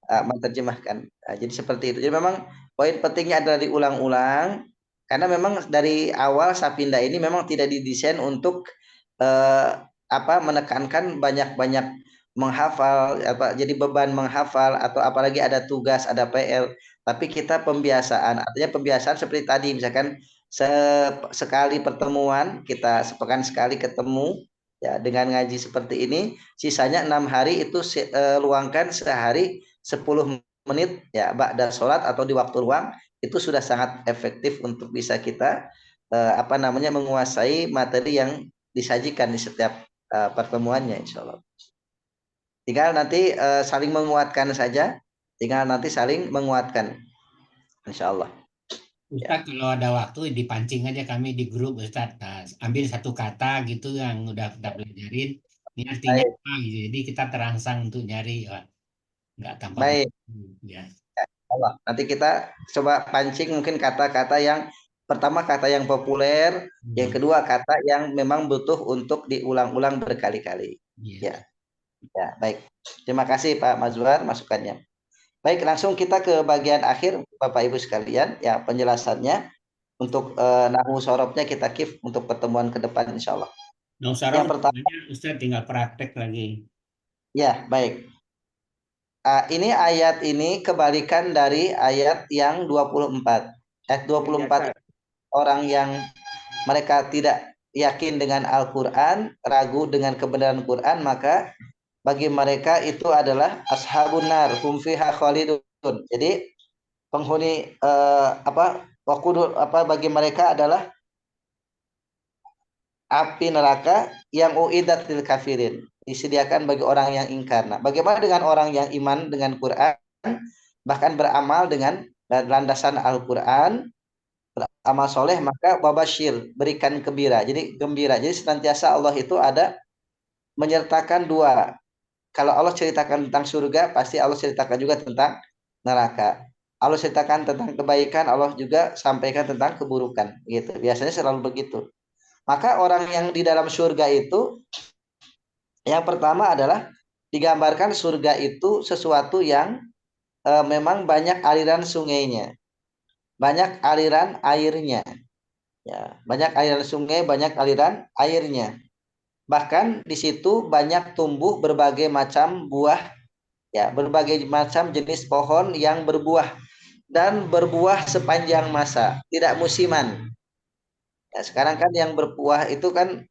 menerjemahkan. Jadi seperti itu. Jadi memang poin pentingnya adalah diulang-ulang karena memang dari awal Sapinda ini memang tidak didesain untuk menekankan banyak-banyak menghafal jadi beban menghafal atau apalagi ada tugas, ada PR, tapi kita pembiasaan. Artinya pembiasaan seperti tadi misalkan sekali pertemuan, kita sepekan sekali ketemu ya dengan ngaji seperti ini, sisanya 6 hari itu luangkan sehari 10 menit ya ba'da sholat atau di waktu luang, itu sudah sangat efektif untuk bisa kita menguasai materi yang disajikan di setiap pertemuannya insya Allah. Tinggal nanti saling menguatkan saja, tinggal nanti saling menguatkan insya Allah. Ustadz kalau ada waktu dipancing aja kami di grup Ustadz. Nah, ambil satu kata gitu yang udah kita pelajarin, ini artinya Baik. apa gitu. Jadi kita terangsang untuk nyari, nggak tanpa Baik. ya. Allah. Nanti kita coba pancing mungkin kata-kata yang pertama kata yang populer, yang kedua kata yang memang butuh untuk diulang-ulang berkali-kali. Ya, baik. Terima kasih Pak Mazwar masukannya. Baik, langsung kita ke bagian akhir Bapak Ibu sekalian, ya penjelasannya untuk nahwu sorobnya kita keep untuk pertemuan ke depan insya Allah. Nahwu sorob Ustaz tinggal praktek lagi. Ya, baik. Ini ayat ini kebalikan dari ayat yang 24. Ayat 24 orang yang mereka tidak yakin dengan Al-Quran, ragu dengan kebenaran Quran, maka bagi mereka itu adalah ashabun nar, hum fiha khalidun. Jadi penghuni bagi mereka adalah api neraka yang uidat lil kafirin, disediakan bagi orang yang ingkar. Nah, bagaimana dengan orang yang iman dengan Quran, bahkan beramal dengan landasan Al-Quran, beramal soleh, maka wabashir, berikan gembira. Jadi gembira. Jadi senantiasa Allah itu ada menyertakan dua. Kalau Allah ceritakan tentang surga, pasti Allah ceritakan juga tentang neraka. Allah ceritakan tentang kebaikan, Allah juga sampaikan tentang keburukan. Gitu. Biasanya selalu begitu. Maka orang yang di dalam surga itu, yang pertama adalah digambarkan surga itu sesuatu yang memang banyak aliran sungainya, banyak aliran airnya, ya, banyak aliran sungai, banyak aliran airnya. Bahkan di situ banyak tumbuh berbagai macam buah, ya, berbagai macam jenis pohon yang berbuah dan berbuah sepanjang masa, tidak musiman. Ya, sekarang kan yang berbuah itu kan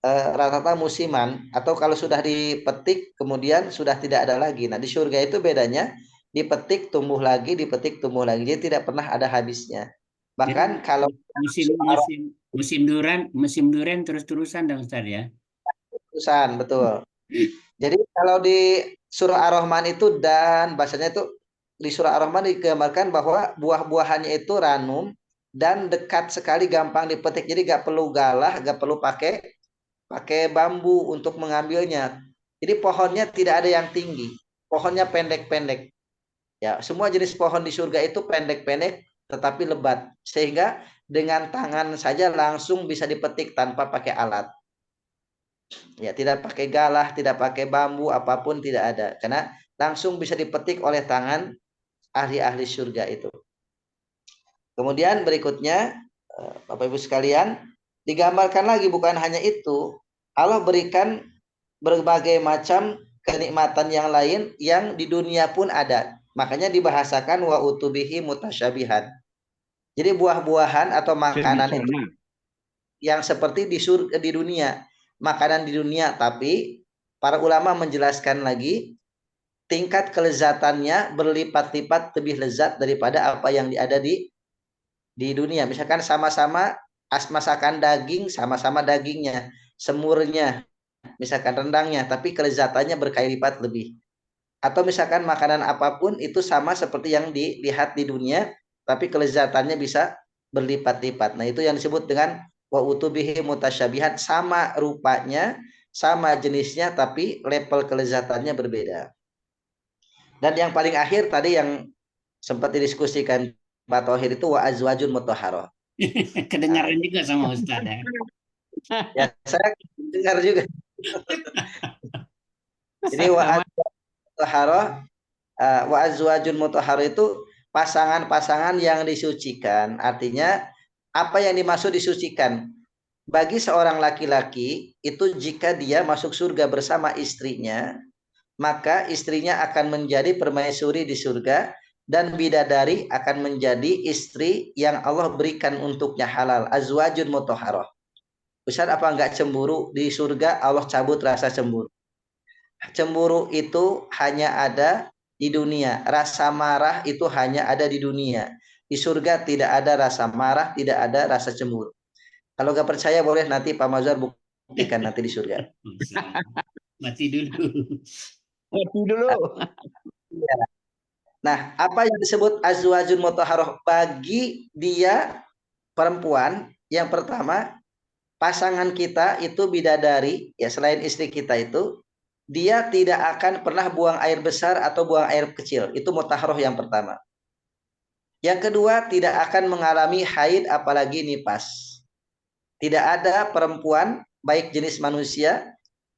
rata-rata musiman, atau kalau sudah dipetik kemudian sudah tidak ada lagi. Nah, di surga itu bedanya dipetik tumbuh lagi, dipetik tumbuh lagi, jadi tidak pernah ada habisnya. Bahkan kalau musim durian terus-terusan dong Ustaz ya. Terusan, betul. Jadi kalau di surah Ar-Rahman itu, dan bahasanya itu di surah Ar-Rahman digambarkan bahwa buah-buahannya itu ranum dan dekat sekali, gampang dipetik. Jadi gak perlu galah, gak perlu pakai bambu untuk mengambilnya. Jadi pohonnya tidak ada yang tinggi, pohonnya pendek-pendek. Ya, semua jenis pohon di surga itu pendek-pendek tetapi lebat, sehingga dengan tangan saja langsung bisa dipetik tanpa pakai alat. Ya, tidak pakai galah, tidak pakai bambu, apapun tidak ada, karena langsung bisa dipetik oleh tangan ahli-ahli surga itu. Kemudian berikutnya, Bapak Ibu sekalian, digambarkan lagi bukan hanya itu, Allah berikan berbagai macam kenikmatan yang lain yang di dunia pun ada. Makanya dibahasakan wa utubihi mutasyabihan. Jadi buah-buahan atau makanan itu yang seperti di dunia, makanan di dunia, tapi para ulama menjelaskan lagi tingkat kelezatannya berlipat-lipat lebih lezat daripada apa yang ada di dunia. Misalkan sama-sama masakan daging, sama-sama dagingnya, semurnya, misalkan rendangnya, tapi kelezatannya berkali lipat lebih. Atau misalkan makanan apapun itu sama seperti yang dilihat di dunia, tapi kelezatannya bisa berlipat-lipat. Nah, itu yang disebut dengan wa utubihi mutasyabihat, sama rupanya, sama jenisnya, tapi level kelezatannya berbeda. Dan yang paling akhir tadi yang sempat didiskusikan Pak Thohir itu wa azwajun mutahharah. Kedengaran juga sama Ustaz ya. Ya, saya dengar juga. Jadi wa azwajun mutahharah itu pasangan-pasangan yang disucikan. Artinya apa yang dimaksud disucikan? Bagi seorang laki-laki itu jika dia masuk surga bersama istrinya, maka istrinya akan menjadi permaisuri di surga dan bidadari akan menjadi istri yang Allah berikan untuknya halal. Azwajun mutahharah. Ustaz, apa enggak cemburu di surga Allah cabut rasa cemburu? Cemburu itu hanya ada di dunia. Rasa marah itu hanya ada di dunia. Di surga tidak ada rasa marah, tidak ada rasa cemburu. Kalau nggak percaya boleh nanti Pak Mazhar buktikan nanti di surga. Mati dulu. Mati dulu. Nah, apa yang disebut azwajun mutahharah bagi dia perempuan? Yang pertama, pasangan kita itu bidadari, ya selain istri kita itu, dia tidak akan pernah buang air besar atau buang air kecil. Itu mutahharah yang pertama. Yang kedua, tidak akan mengalami haid apalagi nifas. Tidak ada perempuan, baik jenis manusia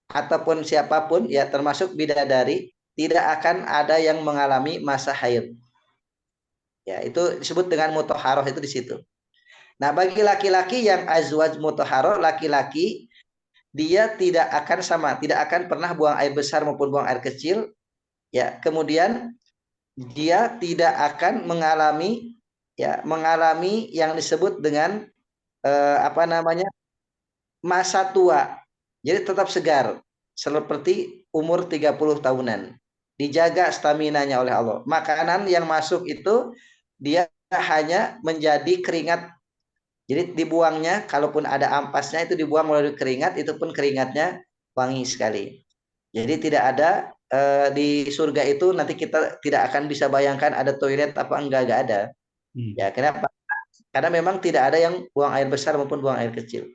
ataupun siapapun, ya termasuk bidadari, tidak akan ada yang mengalami masa haid. Ya, itu disebut dengan mutahharah itu di situ. Nah, bagi laki-laki yang azwaj mutahharah, laki-laki dia tidak akan sama, tidak akan pernah buang air besar maupun buang air kecil. Ya, kemudian dia tidak akan mengalami yang disebut dengan masa tua. Jadi tetap segar seperti umur 30 tahunan. Dijaga staminanya oleh Allah. Makanan yang masuk itu dia hanya menjadi keringat. Jadi dibuangnya, kalaupun ada ampasnya itu dibuang melalui keringat, itu pun keringatnya wangi sekali. Jadi tidak ada di surga itu nanti kita tidak akan bisa bayangkan ada toilet apa enggak ada. Ya, kenapa? Karena memang tidak ada yang buang air besar maupun buang air kecil.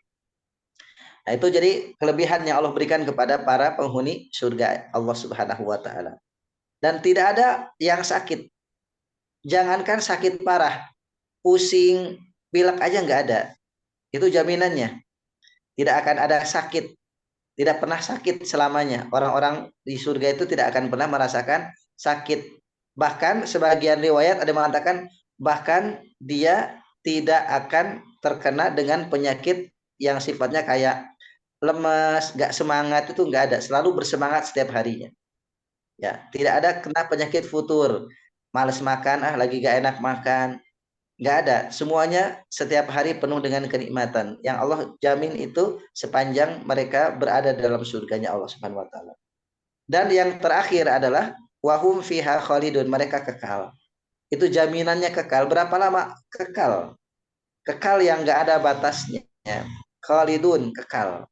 Nah, itu jadi kelebihan yang Allah berikan kepada para penghuni surga Allah Subhanahu wa taala. Dan tidak ada yang sakit. Jangankan sakit parah, pusing, pilek aja nggak ada. Itu jaminannya. Tidak akan ada sakit. Tidak pernah sakit selamanya. Orang-orang di surga itu tidak akan pernah merasakan sakit. Bahkan sebagian riwayat ada mengatakan bahkan dia tidak akan terkena dengan penyakit yang sifatnya kayak lemas, nggak semangat, itu nggak ada. Selalu bersemangat setiap harinya. Ya, tidak ada kena penyakit futur. Males makan, lagi gak enak makan. Nggak ada. Semuanya setiap hari penuh dengan kenikmatan. Yang Allah jamin itu sepanjang mereka berada dalam surganya Allah Subhanahu wa taala. Dan yang terakhir adalah wahum fiha khalidun, mereka kekal. Itu jaminannya kekal. Berapa lama? Kekal. Kekal yang nggak ada batasnya. Khalidun, kekal.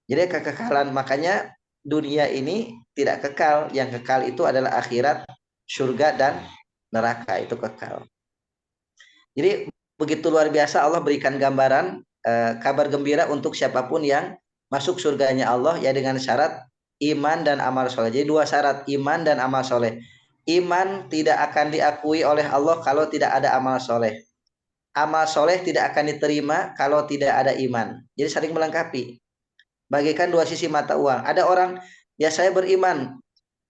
Jadi kekekalan, makanya dunia ini tidak kekal. Yang kekal itu adalah akhirat, surga dan neraka, itu kekal. Jadi begitu luar biasa Allah berikan gambaran kabar gembira untuk siapapun yang masuk surganya Allah, ya dengan syarat iman dan amal soleh. Jadi dua syarat, iman dan amal soleh. Iman tidak akan diakui oleh Allah kalau tidak ada amal soleh. Amal soleh tidak akan diterima kalau tidak ada iman. Jadi saling melengkapi. Bagaikan dua sisi mata uang. Ada orang, ya saya beriman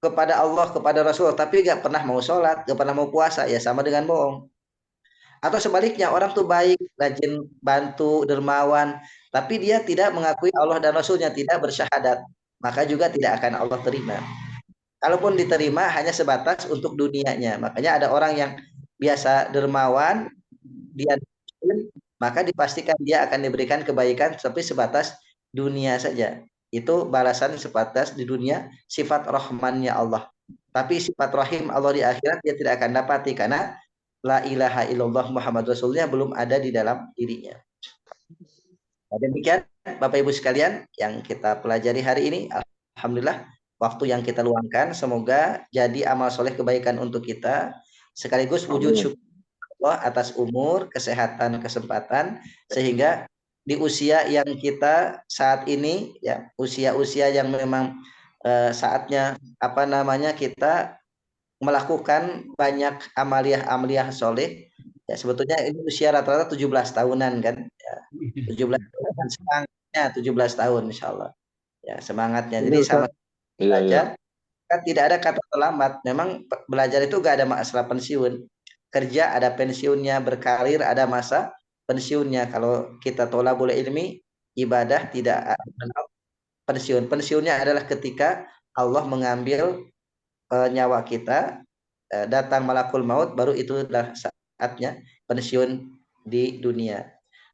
kepada Allah, kepada Rasul, tapi gak pernah mau sholat, gak pernah mau puasa, ya sama dengan bohong. Atau sebaliknya, orang tuh baik, rajin bantu, dermawan, tapi dia tidak mengakui Allah dan Rasulnya, tidak bersyahadat, maka juga tidak akan Allah terima. Kalaupun diterima hanya sebatas untuk dunianya. Makanya ada orang yang biasa dermawan, dia maka dipastikan dia akan diberikan kebaikan tapi sebatas dunia saja. Itu balasan sebatas di dunia, sifat rahmannya Allah. Tapi sifat rahim Allah di akhirat dia tidak akan dapati karena la ilaha illallah Muhammad Rasulnya belum ada di dalam dirinya. Nah, demikian Bapak Ibu sekalian yang kita pelajari hari ini. Alhamdulillah waktu yang kita luangkan. Semoga jadi amal soleh kebaikan untuk kita, sekaligus wujud Amin. syukur Allah atas umur, kesehatan, kesempatan, sehingga di usia yang kita saat ini, ya usia-usia yang memang saatnya kita melakukan banyak amaliah soleh. Ya sebetulnya ini usia rata-rata 17 tahunan kan, ya, 17 tahunan, semangatnya 17 tahun insya Allah. Ya semangatnya. Ini Jadi sama Ustaz. Iya, iya. belajar kan tidak ada kata terlambat. Memang belajar itu gak ada masalah pensiun. Kerja ada pensiunnya, berkarir ada masa pensiunnya. Kalau kita tolabul ilmi, ibadah tidak ada pensiun. Pensiunnya adalah ketika Allah mengambil nyawa kita, datang malakul maut, baru itu adalah saatnya pensiun di dunia.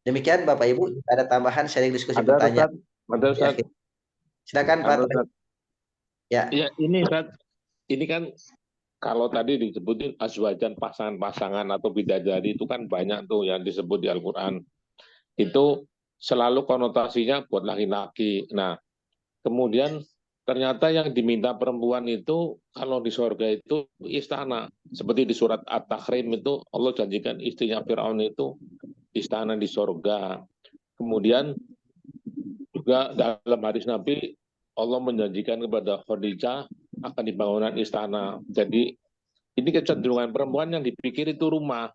Demikian Bapak Ibu, ada tambahan sharing diskusi Ada pertanyaan. Ustaz. Ada Ustaz. Silakan Pak. Ada Ustaz. Ya. Ya, ini Ustaz, ini kan kalau tadi disebutin azwajan, pasangan-pasangan atau bidadari itu kan banyak tuh yang disebut di Al-Quran. Itu selalu konotasinya buat laki-laki. Nah, kemudian ternyata yang diminta perempuan itu kalau di surga itu istana. Seperti di surat At-Tahrim itu Allah janjikan istrinya Fir'aun itu istana di surga. Kemudian juga dalam hadis Nabi Allah menjanjikan kepada Khadijah akan dibangunan istana. Jadi ini kecenderungan perempuan yang dipikir itu rumah,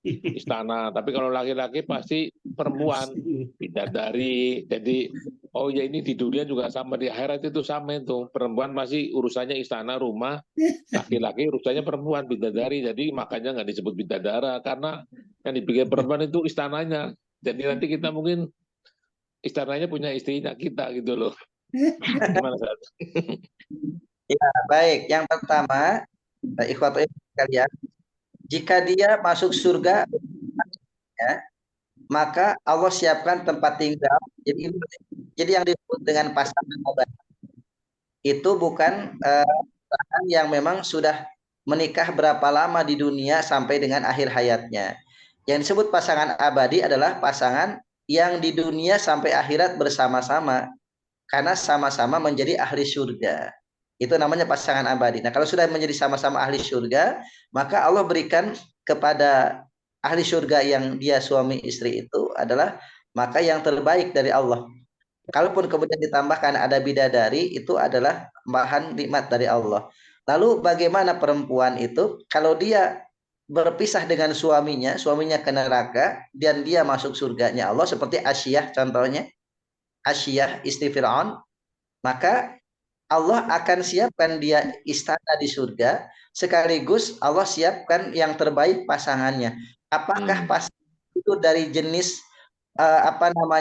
istana. Tapi kalau laki-laki pasti perempuan, bidadari. Jadi oh ya ini di dunia juga sama, di akhirat itu sama itu. Perempuan masih urusannya istana, rumah. Laki-laki urusannya perempuan, bidadari. Jadi makanya nggak disebut bidadara karena yang dipikir perempuan itu istananya. Jadi nanti kita mungkin istananya punya istrinya kita gitu loh. Gimana Ustaz? Ya, baik. Yang pertama, ikhwatul kalian, jika dia masuk surga, ya, maka Allah siapkan tempat tinggal. Jadi yang disebut dengan pasangan abadi itu bukan pasangan yang memang sudah menikah berapa lama di dunia sampai dengan akhir hayatnya. Yang disebut pasangan abadi adalah pasangan yang di dunia sampai akhirat bersama-sama, karena sama-sama menjadi ahli surga. Itu namanya pasangan abadi. Nah, kalau sudah menjadi sama-sama ahli surga, maka Allah berikan kepada ahli surga yang dia suami istri itu adalah maka yang terbaik dari Allah. Kalaupun kemudian ditambahkan ada bidadari, itu adalah bahan nikmat dari Allah. Lalu bagaimana perempuan itu kalau dia berpisah dengan suaminya ke neraka dan dia masuk surganya Allah, seperti Asyiyah contohnya, Asyiyah istri Fir'aun, maka Allah akan siapkan dia istana di surga, sekaligus Allah siapkan yang terbaik pasangannya. Apakah pasangan itu dari jenis hamba-hamba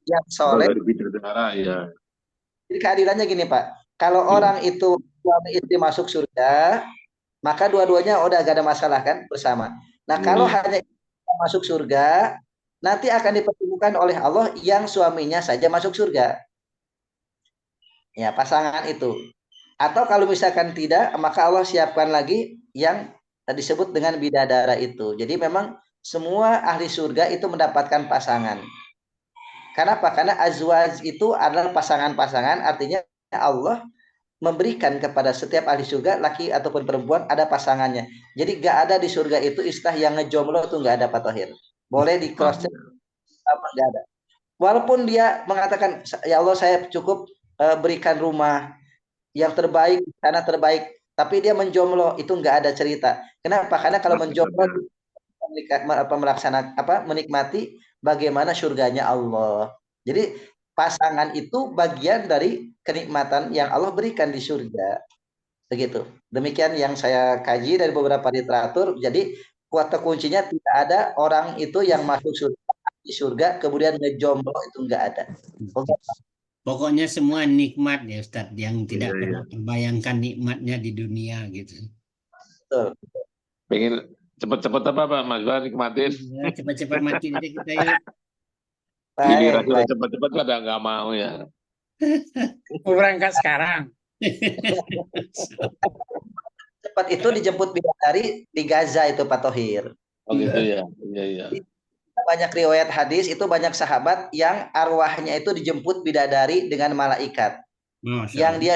yang soleh? Dari bidadara ya. Jadi keadilannya gini Pak, kalau orang itu suami istri masuk surga, maka dua-duanya udah gak ada masalah kan bersama. Nah kalau hanya masuk surga, nanti akan dipertemukan oleh Allah yang suaminya saja masuk surga. Ya, pasangan itu. Atau kalau misalkan tidak, maka Allah siapkan lagi yang disebut dengan bidadara itu. Jadi memang semua ahli surga itu mendapatkan pasangan. Kenapa? Karena azwaj itu adalah pasangan-pasangan, artinya Allah memberikan kepada setiap ahli surga, laki ataupun perempuan, ada pasangannya. Jadi gak ada di surga itu istilah yang ngejomblo itu gak ada, Pak Thohir. Boleh di cross check, gak ada. Walaupun dia mengatakan, ya Allah saya cukup berikan rumah yang terbaik, tanah terbaik, tapi dia menjomblo, itu nggak ada cerita. Kenapa? Karena kalau menjomblo menikmati bagaimana surganya Allah. Jadi pasangan itu bagian dari kenikmatan yang Allah berikan di surga. Begitu. Demikian yang saya kaji dari beberapa literatur. Jadi kata kuncinya tidak ada orang itu yang masuk surga kemudian ngejomblo, itu nggak ada. Pokoknya semua nikmat ya Ustadz, yang tidak pernah terbayangkan nikmatnya di dunia gitu. Betul. Pengen cepet-cepet apa Pak Mas Bar nikmatin? Ya, cepat-cepat mati aja kita yuk. Giliran sudah cepet-cepet pada nggak mau ya. Berangkat sekarang. Cepat itu dijemput bidadari di Gaza itu Pak Thohir. Oh gitu ya. Iya. Banyak riwayat hadis itu banyak sahabat yang arwahnya itu dijemput bidadari dengan malaikat. Masya yang Allah. dia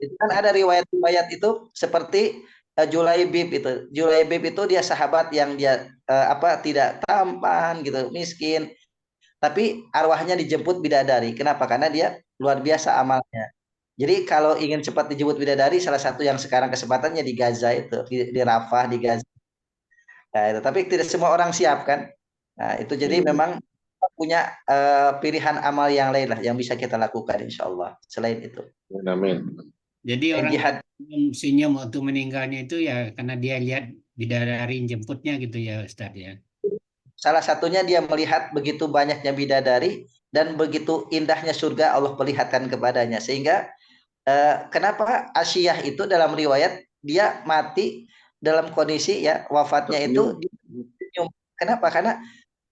itu kan ada riwayat-riwayat itu seperti Julaibib itu. Julaibib itu dia sahabat yang dia tidak tampan gitu, miskin, tapi arwahnya dijemput bidadari. Kenapa? Karena dia luar biasa amalnya. Jadi kalau ingin cepat dijemput bidadari, salah satu yang sekarang kesempatannya di Gaza itu, di Rafah, di Gaza. Nah, itu. Tapi tidak semua orang siap kan. Nah, itu jadi memang punya pilihan amal yang lain lah yang bisa kita lakukan insya Allah selain itu. Amin. Jadi orang Jihad senyum waktu meninggalnya itu ya karena dia lihat bidadari jemputnya gitu ya Ustadz ya. salah satunya dia melihat begitu banyaknya bidadari dan begitu indahnya surga Allah perlihatkan kepadanya sehingga kenapa Asiyah itu dalam riwayat dia mati dalam kondisi ya wafatnya itu senyum. Kenapa? Karena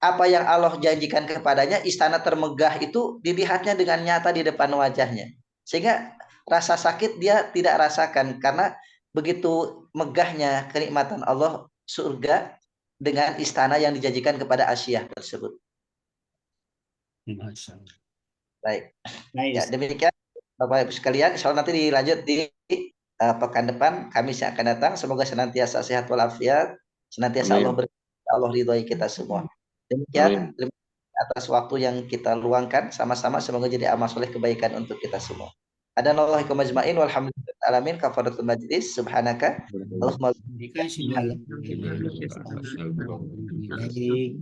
apa yang Allah janjikan kepadanya, istana termegah itu dilihatnya dengan nyata di depan wajahnya. Sehingga rasa sakit dia tidak rasakan karena begitu megahnya kenikmatan Allah surga dengan istana yang dijanjikan kepada Asiyah tersebut. Masya Allah. Baik. Baik, Ya, demikian Bapak Ibu sekalian, insya Allah nanti dilanjut di pekan depan, Kamis yang akan datang. Semoga senantiasa sehat walafiat, senantiasa Amin. Allah ridhoi kita semua. Demikian, terima kasih atas waktu yang kita luangkan sama-sama, semoga jadi amal soleh kebaikan untuk kita semua. Adanallahikum ajma'in walhamdulillahi alamin kafaratul majlis subhanaka Allahumma Dikasih dalam. Baik.